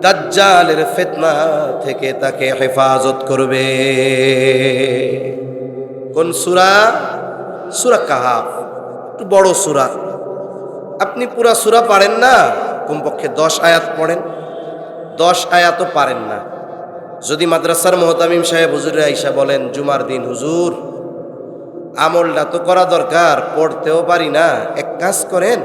দাজ্জালের ফিতনা থেকে তাকে হেফাজত করবে। কোন সূরা? সূরা কাহাফ, একটু বড় সূরা। আপনি পুরা সূরা পারেন না, কমপক্ষে 10 আয়াত পড়েন। 10 আয়াতও পারেন না, যদি মাদ্রাসার মুহতামিম সাহেব হুজুরে আইসা বলেন জুমার দিন হুজুর আমলটা তো করা দরকার, পড়তেও পারি না, এক কাজ করেন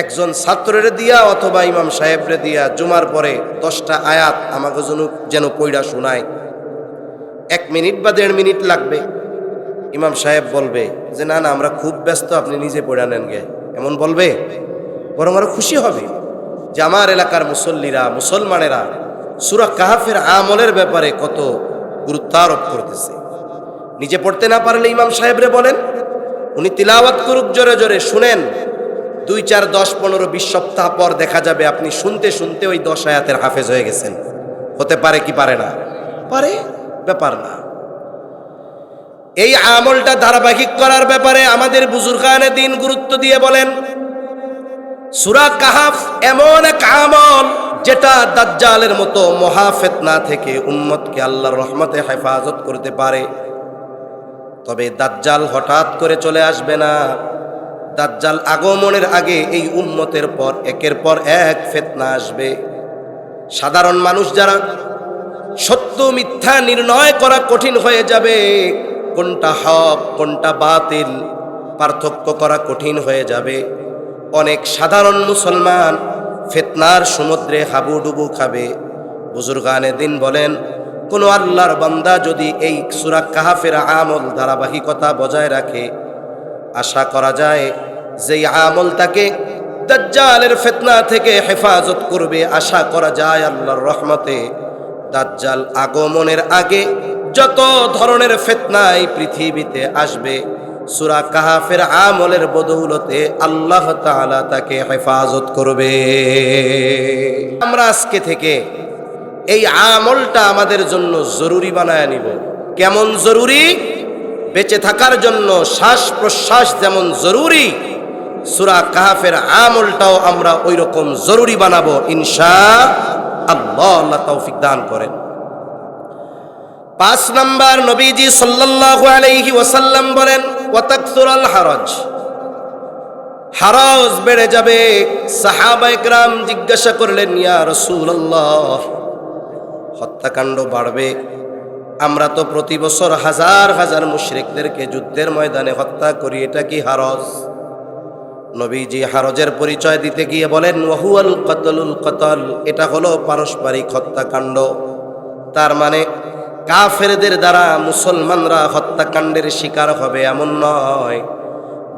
একজন ছাত্রের দিয়া অথবা ইমাম সাহেবরে দিয়া জুমার পরে 10টা আয়াত আমাকে যেন পড়া শোনায়। 1 মিনিট বা 1.5 মিনিট লাগবে। ইমাম সাহেব বলবে যে না না আমরা খুব ব্যস্ত, আপনি নিজে পড়া নেন গে, এমন বলবে? বরং আরো খুশি হবে যে আমার এলাকার মুসল্লিরা, মুসলমানেরা সূরা কাহাফের আমলের ব্যাপারে কত গুরুত্ব আরোপ করতেছে। নিজে পড়তে না পারলে ইমাম সাহেবরে বলেন, উনি তিলাওয়াত করুক জোরে জোরে, শুনেন। 2, 4, 10, 15, 20 সপ্তাহ পর দেখা যাবে আপনি শুনতে শুনতে ওই 10 আয়াতের হাফেজ হয়ে গেছেন। হতে পারে কি পারে না? পারে, ব্যাপার না। এই আমলটা ধারাবাহিক করার ব্যাপারে আমাদের বুজুর্গানে দ্বীন গুরুত্ব দিয়ে বলেন, সূরা কাহাফ এমন এক আমল যেটা দাজ্জালের মতো মহা ফিতনা থেকে উম্মতকে আল্লাহর রহমতে হেফাজত করতে পারে। তবে দাজ্জাল হঠাৎ করে চলে আসবে না। দাজ্জাল আগমনের আগে এই উম্মতের পর একের পর এক ফিতনা আসবে। সাধারণ মানুষ যারা, সত্য মিথ্যা নির্ণয় করা কঠিন হয়ে যাবে, কোনটা হক কোনটা বাতিল পার্থক্য করা কঠিন হয়ে যাবে। অনেক সাধারণ মুসলমান ফিতনার সমুদ্রে হাবুডুবু খাবে। বুজুর্গানে দ্বীন বলেন, কোন আল্লাহর বান্দা যদি এই সূরা কাহাফের আমল ধারাবাহিকতা বজায় রাখে, আশা করা যায় যে আমল তাকে দাজ্জালের ফিতনা থেকে হেফাজত করবে। আশা করা যায় আল্লাহর রহমতে দাজ্জাল আগমনের আগে যত ধরনের ফিতনা এই পৃথিবীতে আসবে, সূরা কাহাফের আমলের বদৌলতে আল্লাহ তাআলা তাকে হেফাজত করবে। আমরা আজকে থেকে এই আমলটা আমাদের জন্য জরুরি বানায় নিব। কেমন জরুরি? বেঁচে থাকার জন্য শ্বাস প্রশ্বাস যেমন জরুরি, সূরা কাহাফের আমলটাও আমরা ওই রকম জরুরি বানাবো ইনশাআল্লাহ। আল্লাহ তৌফিক দান করেন। 5 নাম্বার নবীজি সাল্লাল্লাহু আলাইহি ওয়াসাল্লাম বলেন ওয়াতাকসুরাল হারাজ, হারাজ বেড়ে যাবে। সাহাবায়ে কেরাম জিজ্ঞাসা করলেন, ইয়া রাসূলুল্লাহ, হত্যাকাণ্ড বাড়বে, আমরা তো প্রতি বছর হাজার হাজার মুশরিকদেরকে যুদ্ধের ময়দানে হত্যা করি, এটা কি হারজ? নবীজি হারজের পরিচয় দিতে গিয়ে বলেন ওয়াহুয়াল কতলুল কতল, এটা হলো পারস্পরিক হত্যাকাণ্ড। তার মানে কাফেরদের দ্বারা মুসলমানরা হত্যাকাণ্ডের শিকার হবে এমন নয়,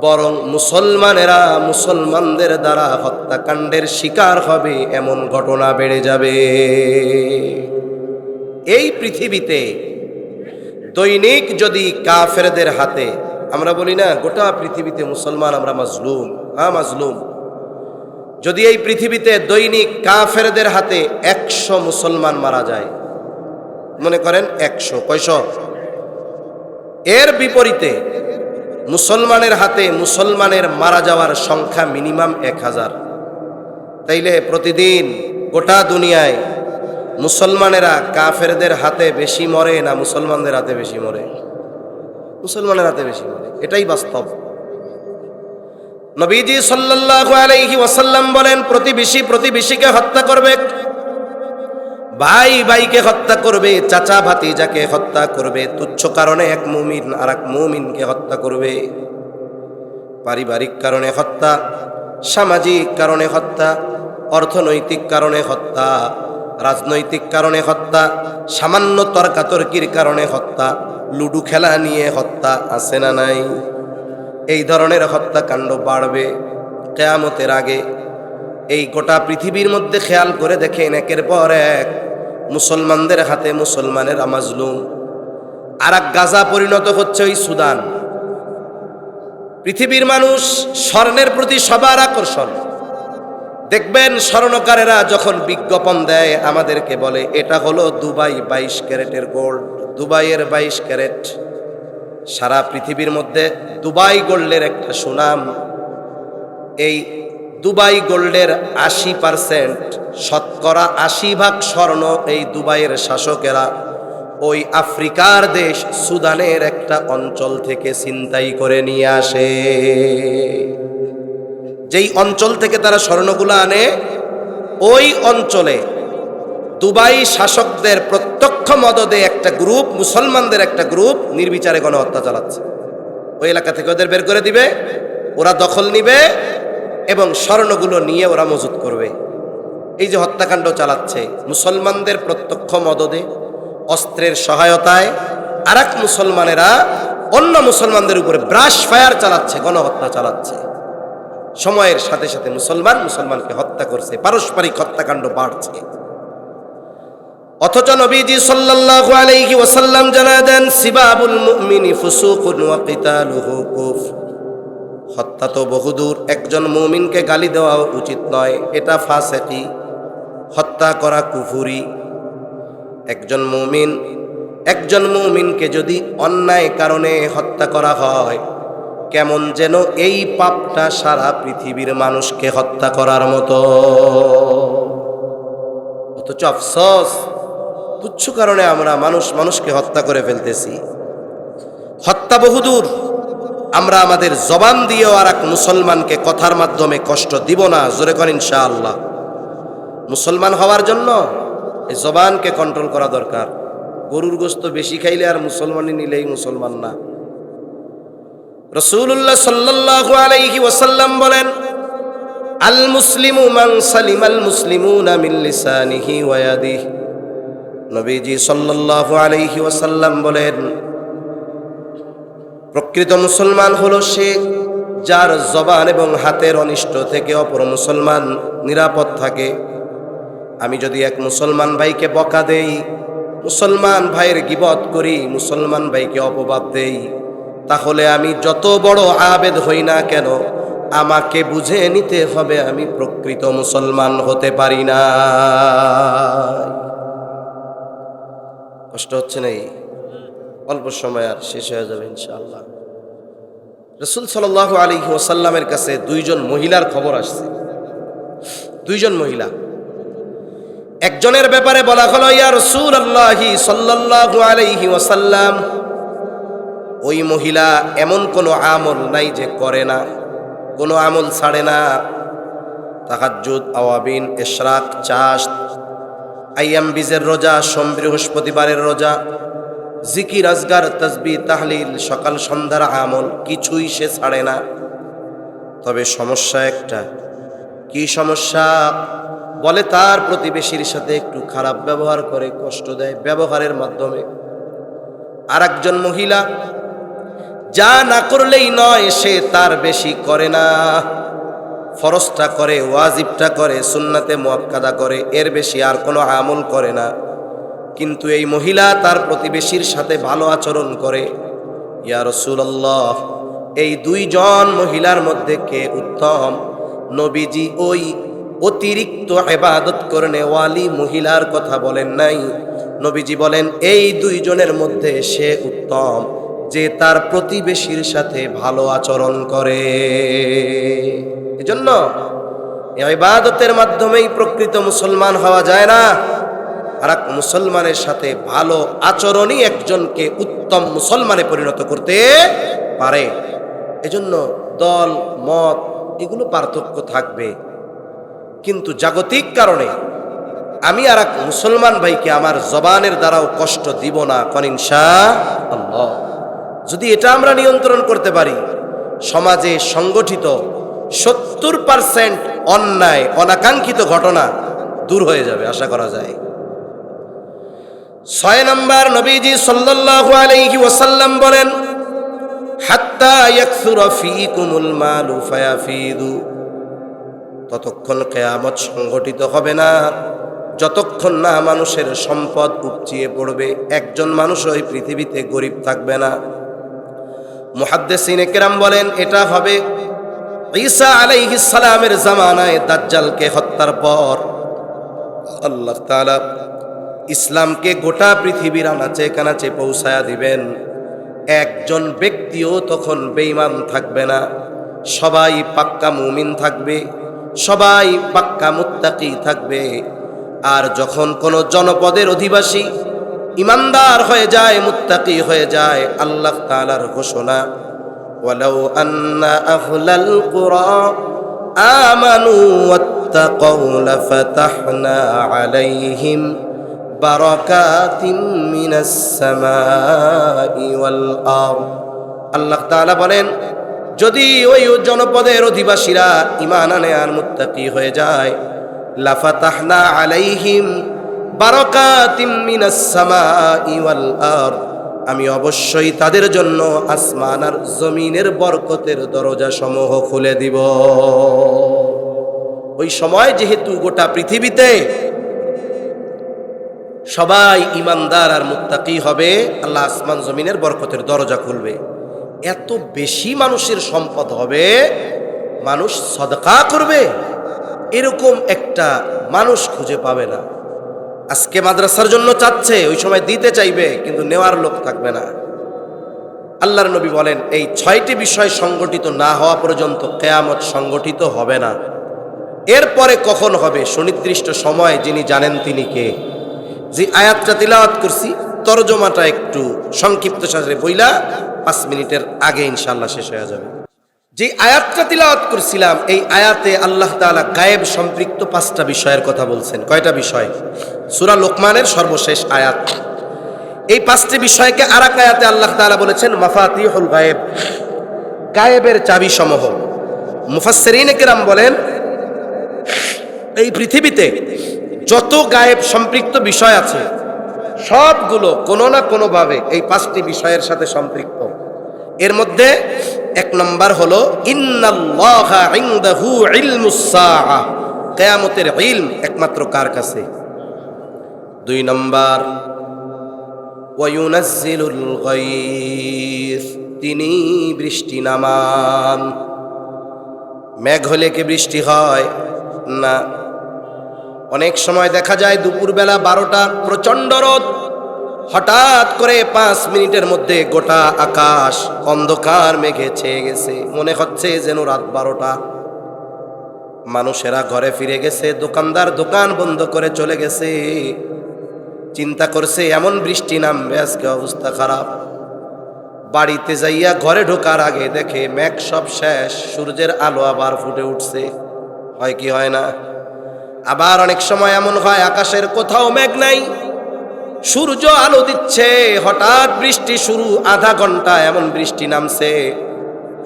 বরং মুসলমানেরা মুসলমানদের দ্বারা হত্যাকাণ্ডের শিকার হবে এমন ঘটনা বেড়ে যাবে। এই পৃথিবীতে দৈনিক যদি কাফেরদের হাতে, আমরা বলি না গোটা পৃথিবীতে মুসলমান আমরা মাজলুম, হ্যাঁ মাজলুম, যদি এই পৃথিবীতে দৈনিক কাফেরদের হাতে 100 মুসলমান মারা যায়, মনে করেন 100, কয়শো? এর বিপরীতে মুসলমানের হাতে মুসলমানের মারা যাওয়ার সংখ্যা মিনিমাম 1000। তাইলে প্রতিদিন গোটা দুনিয়ায় মুসলমানেরা কাফেরদের হাতে বেশি মরে না মুসলমানদের হাতে বেশি মরে? মুসলমানের হাতে বেশি মরে, এটাই বাস্তব। নবীজি সাল্লাল্লাহু আলাইহি ওয়াসাল্লাম বলেন প্রতিবেশী প্রতিবেশীকে হত্যা করবে, ভাই ভাইকে হত্যা করবে, চাচা ভাতিজাকে হত্যা করবে, তুচ্ছ কারণে এক মুমিন আর এক মুমিনকে হত্যা করবে। পারিবারিক কারণে হত্যা, সামাজিক কারণে হত্যা, অর্থনৈতিক কারণে হত্যা, রাজনৈতিক কারণে হত্যা, সামান্য তর্কাতর্কির কারণে হত্যা, লুডু খেলা নিয়ে হত্যা, আছে না নাই? এই ধরনের হত্যাকাণ্ড বাড়বে কিয়ামতের আগে। এই গোটা পৃথিবীর মধ্যে খেয়াল করে দেখেন, একের পর এক মুসলমানদের হাতে মুসলমানেরা মাজলুম। আর এক গাজা পরিণত হচ্ছে ওই সুদান। পৃথিবীর মানুষ স্বর্ণের প্রতি সবার আকর্ষণ। দেখবেন স্বর্ণকারেরা যখন বিজ্ঞাপন দেয় আমাদেরকে বলে এটা হলো দুবাই 22 ক্যারেটের গোল্ড, দুবাইয়ের 22 ক্যারেট। সারা পৃথিবীর মধ্যে দুবাই গোল্ডের একটা সুনাম। এই দুবাই গোল্ডের 80%, শতকরা 80 ভাগ স্বর্ণ এই দুবাইয়ের শাসকেরা ওই আফ্রিকার দেশ সুদানের একটা অঞ্চল থেকে ছিনতাই করে নিয়ে আসে। যেই অঞ্চল থেকে তারা স্বর্ণগুলো আনে, ওই অঞ্চলে দুবাই শাসকদের প্রত্যক্ষ মদদে একটা গ্রুপ, মুসলমানদের একটা গ্রুপ নির্বিচারে গণহত্যা চালাচ্ছে। ওই এলাকা থেকে ওদের বের করে দিবে, ওরা দখল নিবে এবং স্বর্ণগুলো নিয়ে ওরা মজুত করবে। এই যে হত্যাকাণ্ড চালাচ্ছে মুসলমানদের প্রত্যক্ষ মদদে, অস্ত্রের সহায়তায়, আর এক মুসলমানেরা অন্য মুসলমানদের উপরে ব্রাশ ফায়ার চালাচ্ছে, গণহত্যা চালাচ্ছে। সময়ের সাথে সাথে মুসলমান মুসলমানকে হত্যা করছে, পারস্পরিক হত্যাকাণ্ড বাড়ছে। অথচ নবীজি সাল্লাল্লাহু আলাইহি ওয়াসাল্লাম জানায় দেন, সিবাবুল মুমিনি ফুসুকুন ওয়া কিতালুহু কুফর। হত্যা তো বহুদূর, একজন মুমিনকে গালি দেওয়া উচিত নয়, এটা ফাসিকি, হত্যা করা কুফরি। একজন মুমিনকে যদি অন্যায় কারণে হত্যা করা হয়, কেমন যেন এই পাপটা সারা পৃথিবীর মানুষকে হত্যা করার মতো। অথচ আফসোস, তুচ্ছ কারণে আমরা মানুষকে হত্যা করে ফেলতেছি। হত্যা বহুদূর, আমরা আমাদের জবান দিয়েও আর এক মুসলমানকে কথার মাধ্যমে কষ্ট দিব না। জোরে করেন ইনশাআল্লাহ। মুসলমান হওয়ার জন্য এই জবানকে কন্ট্রোল করা দরকার। গরুর গোশত বেশি খাইলে আর মুসলমানই নিলেই মুসলমান না। রাসূলুল্লাহ সাল্লাল্লাহু আলাইহি ওয়াসাল্লাম বলেন, আল মুসলিমু মান সালিমাল মুসলিমুনা মিন লিসানিহি ওয়া ইয়াদিহি। নবীজি সাল্লাল্লাহু আলাইহি ওয়াসাল্লাম বলেন, প্রকৃত মুসলমান হলো সে যার জবান এবং হাতের অনিষ্ট থেকে অপর মুসলমান নিরাপদ থাকে। আমি যদি এক মুসলমান ভাইকে বকা দেই, মুসলমান ভাইয়ের গীবত করি, মুসলমান ভাইকে অপবাদ দেই, তাহলে আমি যত বড় আবেদ হই না কেন, আমাকে বুঝে নিতে হবে আমি প্রকৃত মুসলমান হতে পারি না। কষ্ট হচ্ছে না? অল্প সময় আর শেষ হয়ে যাবে ইনশাআল্লাহ। রাসূল সাল্লাল্লাহু আলাইহি ওয়াসাল্লামের কাছে দুইজন মহিলার খবর আসছে। দুইজন মহিলা, একজনের ব্যাপারে বলা হলো, ইয়া রাসূলুল্লাহ সাল্লাল্লাহু আলাইহি ওয়াসাল্লাম, ওই মহিলা এমন কোনো আমল নাই যে করে না, কোনো আমল ছাড়ে না। তাহাজ্জুদ, আওয়াবিন, ইশরাক, চাশ, আইয়াম বীজের রোজা, সোম বৃহস্পতিবারের রোজা, জিকির, আজগার, তাসবিহ, তাহলিল, সকাল সন্ধ্যার আমল কিছুই সে ছাড়ে না। তবে সমস্যা একটা। কি সমস্যা? বলে তার প্রতিবেশীর সাথে একটু খারাপ ব্যবহার করে, কষ্ট দেয় ব্যবহারের মাধ্যমে। আর একজন মহিলা যা না করলেই নয়, সে তার বেশি করে না। ফরজটা করে, ওয়াজিবটা করে, সুন্নাতে মুআক্কাদা করে, এর বেশি আর কোনো আমল করে না। কিন্তু এই মহিলা তার প্রতিবেশীর সাথে ভালো আচরণ করে। ইয়া রাসূলুল্লাহ, এই দুইজন মহিলার মধ্যে কে উত্তম? নবীজি ওই অতিরিক্ত ইবাদত করনে ওয়ালি মহিলার কথা বলেন নাই। নবীজি বলেন এই দুইজনের মধ্যে সে উত্তম যে তার প্রতিবেশীর সাথে ভালো আচরণ করে। এজন্য ইবাদতের মাধ্যমেই প্রকৃত মুসলমান হওয়া যায় না। আর এক মুসলমানের সাথে ভালো আচরণই একজনকে উত্তম মুসলমানে পরিণত করতে পারে। এজন্য দল মত এগুলো পার্থক্য থাকবে, কিন্তু জাগতিক কারণে আমি আর এক মুসলমান ভাইকে আমার জবানের দ্বারাও কষ্ট দিব না, কোন ইনশাআল্লাহ। যদি এটা আমরা নিয়ন্ত্রণ করতে পারি, সমাজে সংগঠিত 70% অন্যায় অনাকাঙ্ক্ষিত ঘটনা দূর হয়ে যাবে, আশা করা যায়। 6 নম্বর, নবীজি সাল্লাল্লাহু আলাইহি ওয়াসাল্লাম বলেন, হাত্তা ইয়াকসুরা ফীকুমুল মালু ফায়াফিদু, ততক্ষণ কিয়ামত সংগঠিত হবে না যতক্ষণ না মানুষের সম্পদ উপচিয়ে পড়বে, একজন মানুষ ওই পৃথিবীতে গরিব থাকবে না। মুহাদ্দিসিনে কেরাম বলেন এটা হবে ঈসা আলাইহিস সালামের জামানায় দাজ্জালকে হত্যার পর। আল্লাহ তাআলা ইসলামকে গোটা পৃথিবীর আনাচে কানাচে পৌঁছায়া দিবেন, একজন ব্যক্তিও তখন বেঈমান থাকবে না, সবাই পাক্কা মুমিন থাকবে, সবাই পাক্কা মুত্তাকি থাকবে। আর যখন কোন জনপদের অধিবাসী ইমানদার হয়ে যায়, মুত্তাকি হয়ে যায়, আল্লাহ তাআলার ঘোষণা, ওয়ালাউ আন্না আহলাল কুরা আমানু ওয়াত্তাকাউ লাফাতাহনা আলাইহিম বারাকাতিম মিনাস সামাই ওয়াল আরদ। আল্লাহ তাআলা বলেন, যদি ওই জনপদের অধিবাসীরা ঈমান আনে আর মুত্তাকি হয়ে যায়, লাফাতাহনা আলাইহিম বারাকাতিম মিনাস সামাই ওয়াল আরদ, আমি অবশ্যই তাদের জন্য আসমান আর জমিনের বরকতের দরজা সমূহ খুলে দিব। ওই সময় যেহেতু গোটা পৃথিবীতে সবাই ইমানদার আর মুত্তাকি হবে, আল্লাহ আসমান জমিনের বরকতের দরজা খুলবে। এত বেশি মানুষের সম্পদ হবে, মানুষ সদকা করবে এরকম একটা মানুষ খুঁজে পাবে না। আজকে মাদ্রাসার জন্য চাচ্ছে, ওই সময় দিতে চাইবে, কিন্তু নেওয়ার লোক থাকবে না। আল্লাহর নবী বলেন, এই 6টি বিষয় সংগঠিত না হওয়া পর্যন্ত কিয়ামত সংগঠিত হবে না। এরপরে কখন হবে সুনির্দিষ্ট সময় যিনি জানেন তিনি কে। যে আয়াতটা তিলাওয়াত করছি, তরজমাটা একটু সংক্ষিপ্ত সাথে বইলা 5 মিনিটের আগে ইনশাআল্লাহ শেষ হয়ে যাবে। যে আয়াতটা তিলাওয়াত করছিলাম, এই আয়াতে আল্লাহ তাআলা গায়েব সম্পৃক্ত 5টা বিষয়ের কথা বলছেন। কয়টা বিষয়? সূরা লোকমানের সর্বশেষ আয়াত। এই 5টি বিষয়কে আরেক আয়াতে আল্লাহ তাআলা বলেছেন মাফাতিহুল গায়েব, গায়েবের চাবি সমূহ। মুফাসসিরিনে কেরাম বলেন, এই পৃথিবীতে যত গায়েব সম্পৃক্ত বিষয় আছে সবগুলো কোনো না কোনোভাবে এই 5টি বিষয়ের সাথে সম্পৃক্ত। এর মধ্যে 1 নম্বর হলো ইন্নাল্লাহা ইনদাহু ইলমুস সাআহ, কিয়ামতের ইলম একমাত্র কার কাছে। 2 নম্বর ওয়া ইউনাজ্জিলুল গায়স, তিনি বৃষ্টি নামান। মেঘ হলে কি বৃষ্টি হয় না? অনেক সময় দেখা যায় দুপুরবেলা 12টা প্রচণ্ড রোদ, হঠাৎ করে 5 মিনিটের মধ্যে গোটা আকাশ অন্ধকার মেঘে ছেয়ে গেছে, মনে হচ্ছে যেন রাত 12টা। মানুষেরা ঘরে ফিরে গেছে, দোকানদার দোকান বন্ধ করে চলে গেছে, চিন্তা করছে এমন বৃষ্টি নামবে, আজকে অবস্থা খারাপ। বাড়িতে যাইয়া ঘরে ঢোকার আগে দেখে মেঘ সব শেষ, সূর্যের আলো আবার ফুটে উঠছে। হয় কি হয় না? আবার অনেক সময় এমন হয় আকাশের কোথাও মেঘ নাই, সূর্য আলো দিচ্ছে, হঠাৎ বৃষ্টি শুরু, আধা ঘন্টা এমন বৃষ্টি নামছে,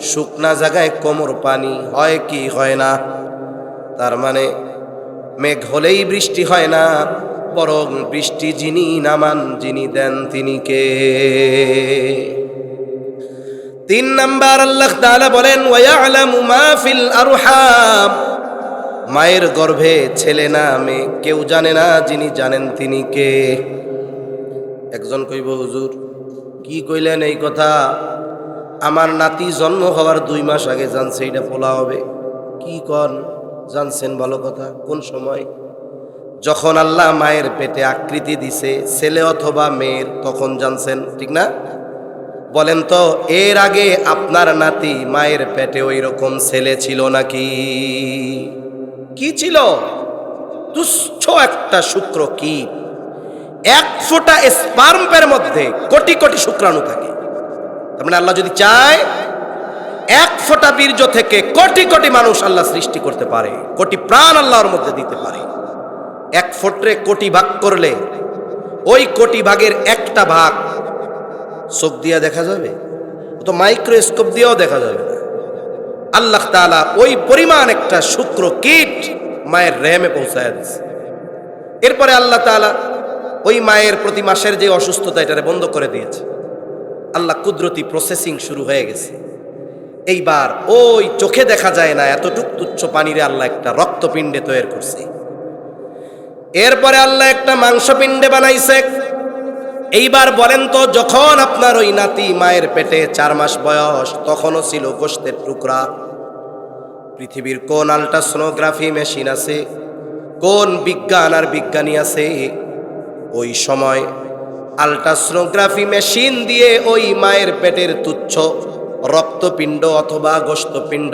শুকনা জায়গায় কোমর পানি। হয় কি হয় না? তার মানে মেঘ হলেই বৃষ্টি হয় না, বরং বৃষ্টি যিনি নামান, যিনি দেন তিনি কে। 3 নাম্বার আল্লাহ তাআলা বলেন ওয়া ইয়ালামু মা ফিল আরহাম, মায়ের গর্ভে ছেলে না মেয়ে কেউ জানে না, যিনি জানেন তিনি কে। একজন কইব, হুজুর কি কইলেন এই কথা? আমার নাতি জন্ম হওয়ার 2 মাস আগে জানছে এটা পোলা হবে। কি কন? জানছেন? ভালো কথা। কোন সময়? যখন আল্লাহ মায়ের পেটে আকৃতি দিছে ছেলে অথবা মেয়ের, তখন জানছেন, ঠিক না? বলেন তো, এর আগে আপনার নাতি মায়ের পেটে ওই রকম ছেলে ছিল নাকি? কি ছিল? তুচ্ছ একটা শুক্রকীট। 1 ফোঁটা স্পার্মের মধ্যে কোটি কোটি শুক্রাণু থাকে। তার মানে আল্লাহ যদি চায় 1 ফোঁটা বীর্য থেকে কোটি কোটি মানুষ আল্লাহ সৃষ্টি করতে পারে, কোটি প্রাণ আল্লাহর মধ্যে দিতে পারে। এক ফোঁটরে কোটি ভাগ করলে ওই কোটি ভাগের একটা ভাগ চোখ দিয়া দেখা যাবে? ও তো মাইক্রোস্কোপ দিয়েও দেখা যাবে না। আল্লাহ তাআলা ওই পরিমাণ একটা শুক্র কীট মায়ের রেহেমে পৌঁছায় দিচ্ছে। এরপরে আল্লাহ তাআলা ওই মায়ের প্রতি মাসের যে অসুস্থতা এটারে বন্ধ করে দিয়েছে। আল্লাহ কুদরতি প্রসেসিং শুরু হয়ে গেছে। এইবার ওই চোখে দেখা যায় না এতটুক তুচ্ছ পানিরে আল্লাহ একটা রক্তপিণ্ডে তৈরি করছে। এরপরে আল্লাহ একটা মাংসপিণ্ডে বানাইছে। এইবার বলেন তো, যখন আপনার ওই নাতি মায়ের পেটে 4 মাস বয়স, তখনও ছিল গোশতের টুকরা। পৃথিবীর কোন আল্ট্রাসোনোগ্রাফি মেশিন আছে, কোন বিজ্ঞান আর বিজ্ঞানী আছে ওই সময় আল্ট্রাসোনোগ্রাফি মেশিন দিয়ে ওই মায়ের পেটের তুচ্ছ রক্তপিণ্ড অথবা গোশতপিণ্ড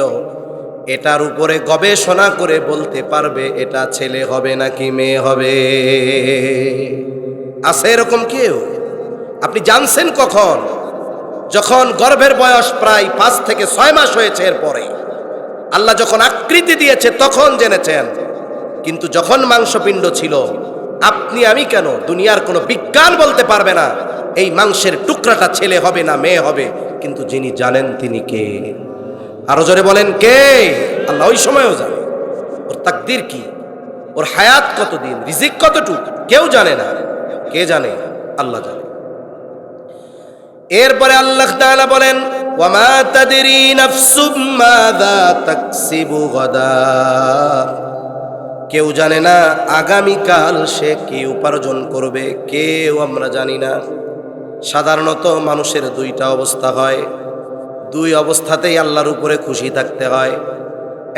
এটার উপরে গবেষণা করে বলতে পারবে এটা ছেলে হবে নাকি মেয়ে হবে? আছে এরকম কেউ? আপনি জানছেন কখন? যখন গর্ভের বয়স প্রায় 5 থেকে 6 মাস হয়েছে। এরপরে আল্লাহ যখন আকৃতি দিয়েছে তখন জেনেছেন। কিন্তু যখন মাংসপিণ্ড ছিল, আপনি আমি কেন, দুনিয়ার কোনো বিজ্ঞান বলতে পারবে না এই মাংসের টুকরাটা ছেলে হবে না মেয়ে হবে। কিন্তু যিনি জানেন তিনি কে? আরো জোরে বলেন কে? আল্লাহ ওই সময়ও জানে। ওর তাকদীর কি, ওর হায়াত কতদিন, রিজিক কতটুক কেউ জানে না। কে জানে? আল্লাহ জানে। এরপরে আল্লাহ তাআলা বলেন, ওয়ামা তাদরি নাফসুম মাযা তাকসিবু গাদা। কেউ জানে না আগামীকাল সে কি উপার্জন করবে, কেউ আমরা জানি না। সাধারণত মানুষের 2টা অবস্থা হয়, 2 অবস্থাতেই আল্লাহর উপরে খুশি থাকতে হয়।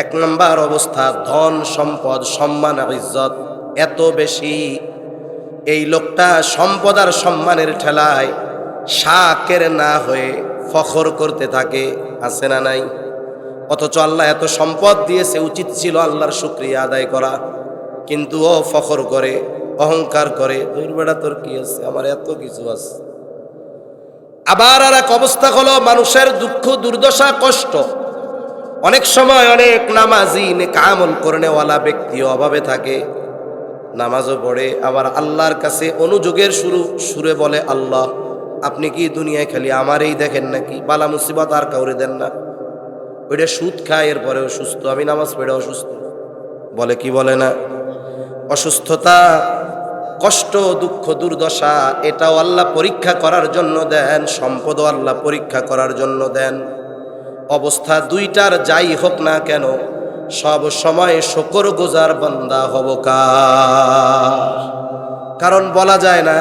1 নম্বর অবস্থা, ধন সম্পদ সম্মান ইজ্জত এত বেশি, এই লোকটা সম্পদ আর সম্মানের ঠেলায় শাকের না হয়ে ফখর করতে থাকে। আছে না নাই? অথচ আল্লাহ এত সম্পদ দিয়েছে, উচিত ছিল আল্লাহর শুকরিয়া আদায় করা, কিন্তু ও ফখর করে, অহংকার করে, দূর বেড়া তোর কি আছে, আমার এত কিছু আছে। আবার আর এক অবস্থা হলো মানুষের দুঃখ দুর্দশা কষ্ট। অনেক সময় অনেক নামাজি নেক আমল করনেওয়ালা ব্যক্তি অভাবে থাকে, নামাজও পড়ে, আবার আল্লাহর কাছে অনুযোগের সুরে বলে, আল্লাহ আপনি কি দুনিয়ায় খালি আমারই দেখেন নাকি? বালা মুসিবত আর কাউরে দেন না। ওইটা সুদ খায়, এরপরেও সুস্থ। আমি নামাজ পড়ে অসুস্থ বলে কি বলে না? অসুস্থতা কষ্ট দুঃখ দুর্দশা এটাও আল্লাহ পরীক্ষা করার জন্য দেন, সম্পদও আল্লাহ পরীক্ষা করার জন্য দেন। অবস্থা 2টার যাই হোক না কেন, সব সময় শুকরগুজার বান্দা হব কার? কারণ বলা যায় না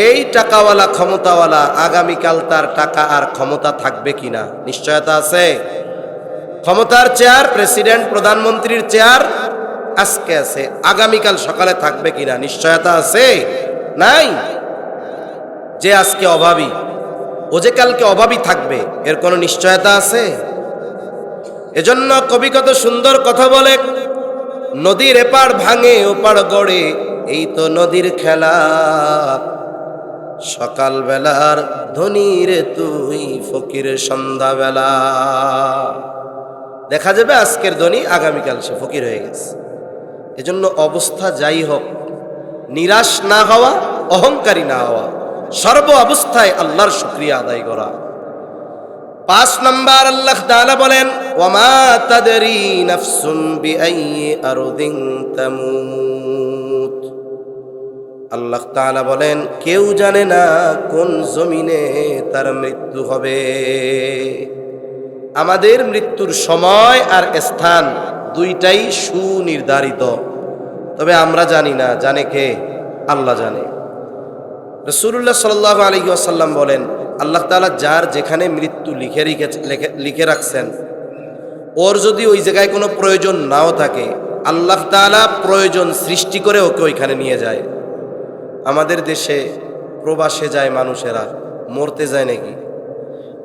এই টাকাওয়ালা ক্ষমতাওয়ালা আগামীকাল তার টাকা আর ক্ষমতা থাকবে কিনা। নিশ্চয়তা আছে? ক্ষমতার চেয়ার, প্রেসিডেন্ট প্রধানমন্ত্রীর চেয়ার আজকে আছে, আগামীকাল সকালে থাকবে কিনা নিশ্চয়তা আছে? নাই। যে আজকে অভাবী ও যে কালকে অভাবী থাকবে এর কোনো নিশ্চয়তা আছে? এজন্য কবি কত সুন্দর কথা বলে, নদীর এপার ভাঙে ওপার গড়ে, এই তো নদীর খেলা। সকাল বেলার ধনী রে তুই, ফকির সন্ধ্যাবেলা। দেখা যাবে আজকের ধনী আগামীকাল সে ফকির হয়ে গেছে। এজন্য অবস্থা যাই হোক নিরাশ না হওয়া, অহংকারী না হওয়া, সর্ব অবস্থায় আল্লাহর শুকরিয়া আদায় করা। 5 নম্বর আল্লাহ তাআলা বলেন, ওয়ামা তাদরি নাফসুম বিআইয়ি আরদিন তামুত। আল্লাহ তাআলা বলেন, কেউ জানে না কোন জমিনে তার মৃত্যু হবে। আমাদের মৃত্যুর সময় আর স্থান 2টাই সুনির্ধারিত, তবে আমরা জানি না। জানে কে? আল্লাহ জানে। রাসূলুল্লাহ সাল্লাল্লাহু আলাইহি ওয়াসাল্লাম বলেন, আল্লাহ তাআলা যার যেখানে মৃত্যু লিখে রাখছেন, ওর যদি ওই জায়গায় কোনো প্রয়োজন নাও থাকে, আল্লাহ তাআলা প্রয়োজন সৃষ্টি করে ওকে ওইখানে নিয়ে যায়। আমাদের দেশে প্রবাসে যায় মানুষেরা, মরতে যায় নাকি?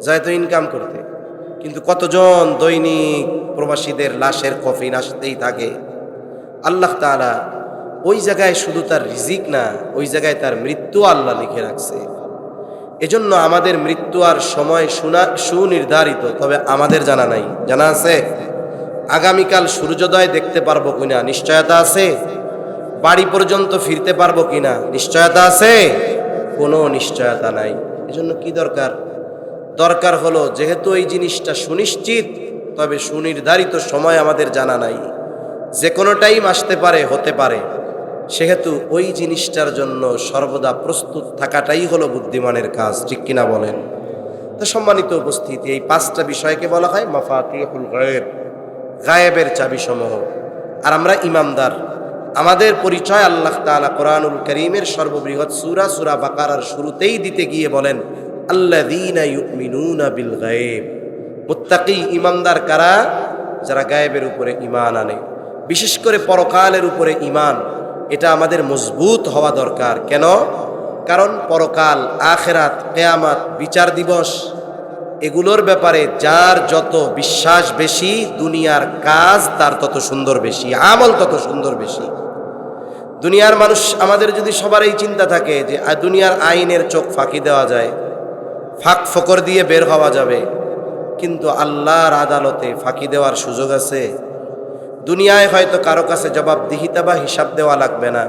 যায় তো ইনকাম করতে, কিন্তু কতজন দৈনিক প্রবাসীদের লাশের কফিন আসতেই থাকে। আল্লাহ তাআলা ওই জায়গায় শুধু তার রিজিক না, ওই জায়গায় তার মৃত্যু আল্লাহ লিখে রাখছে। এজন্য আমাদের মৃত্যু আর সময় সুনির্ধারিত, তবে আমাদের জানা নাই। জানা আছে? আগামীকাল সূর্যোদয় দেখতে পারবো কিনা নিশ্চয়তা আছে? বাড়ি পর্যন্ত ফিরতে পারবো কিনা নিশ্চয়তা আছে? কোনো নিশ্চয়তা নাই। এজন্য কি দরকার? দরকার হলো যেহেতু এই জিনিসটা সুনিশ্চিত, তবে সুনির্ধারিত সময় আমাদের জানা নাই, যে কোনো টাইম আসতে পারে, হতে পারে, সেহেতু ওই জিনিসটার জন্য সর্বদা প্রস্তুত থাকাটাই হলো বুদ্ধিমানের কাজ। ঠিক কিনা বলেন? তো সম্মানিত উপস্থিতি, এই পাঁচটা বিষয়কে বলা হয় মাফাতিহুল গায়ব, গায়েবের চাবিসমূহ। আর আমরা ইমানদার। আমাদের পরিচয় আল্লাহ তাআলা কোরআনুল কারীমের সর্ববৃহৎ সূরা সূরা বাকারার শুরুতেই দিতে গিয়ে বলেন আল্লাযীনা ইউমিনুনা বিল গায়ব। মুত্তাকি ইমানদার কারা? যারা গায়েবের উপরে ঈমান আনে, বিশেষ করে পরকালের উপরে ঈমান। এটা আমাদের মজবুত হওয়া দরকার। কেন? কারণ পরকাল, আখিরাত, কিয়ামত, বিচার দিবস, এগুলোর ব্যাপারে যার যত বিশ্বাস বেশি, দুনিয়ার কাজ তার তত সুন্দর বেশি, আমল তত সুন্দর বেশি। দুনিয়ার মানুষ, আমাদের যদি সবার এই চিন্তা থাকে যে দুনিয়ার আইনের চোখ ফাঁকি দেওয়া যায়, ফাঁক ফকর দিয়ে বের হওয়া যাবে, কিন্তু আল্লাহর আদালতে ফাঁকি দেওয়ার সুযোগ আছে? দুনিয়ায় হয়তো কারো কাছে জবাবদিহিতা বা হিসাব দেওয়া লাগবে না,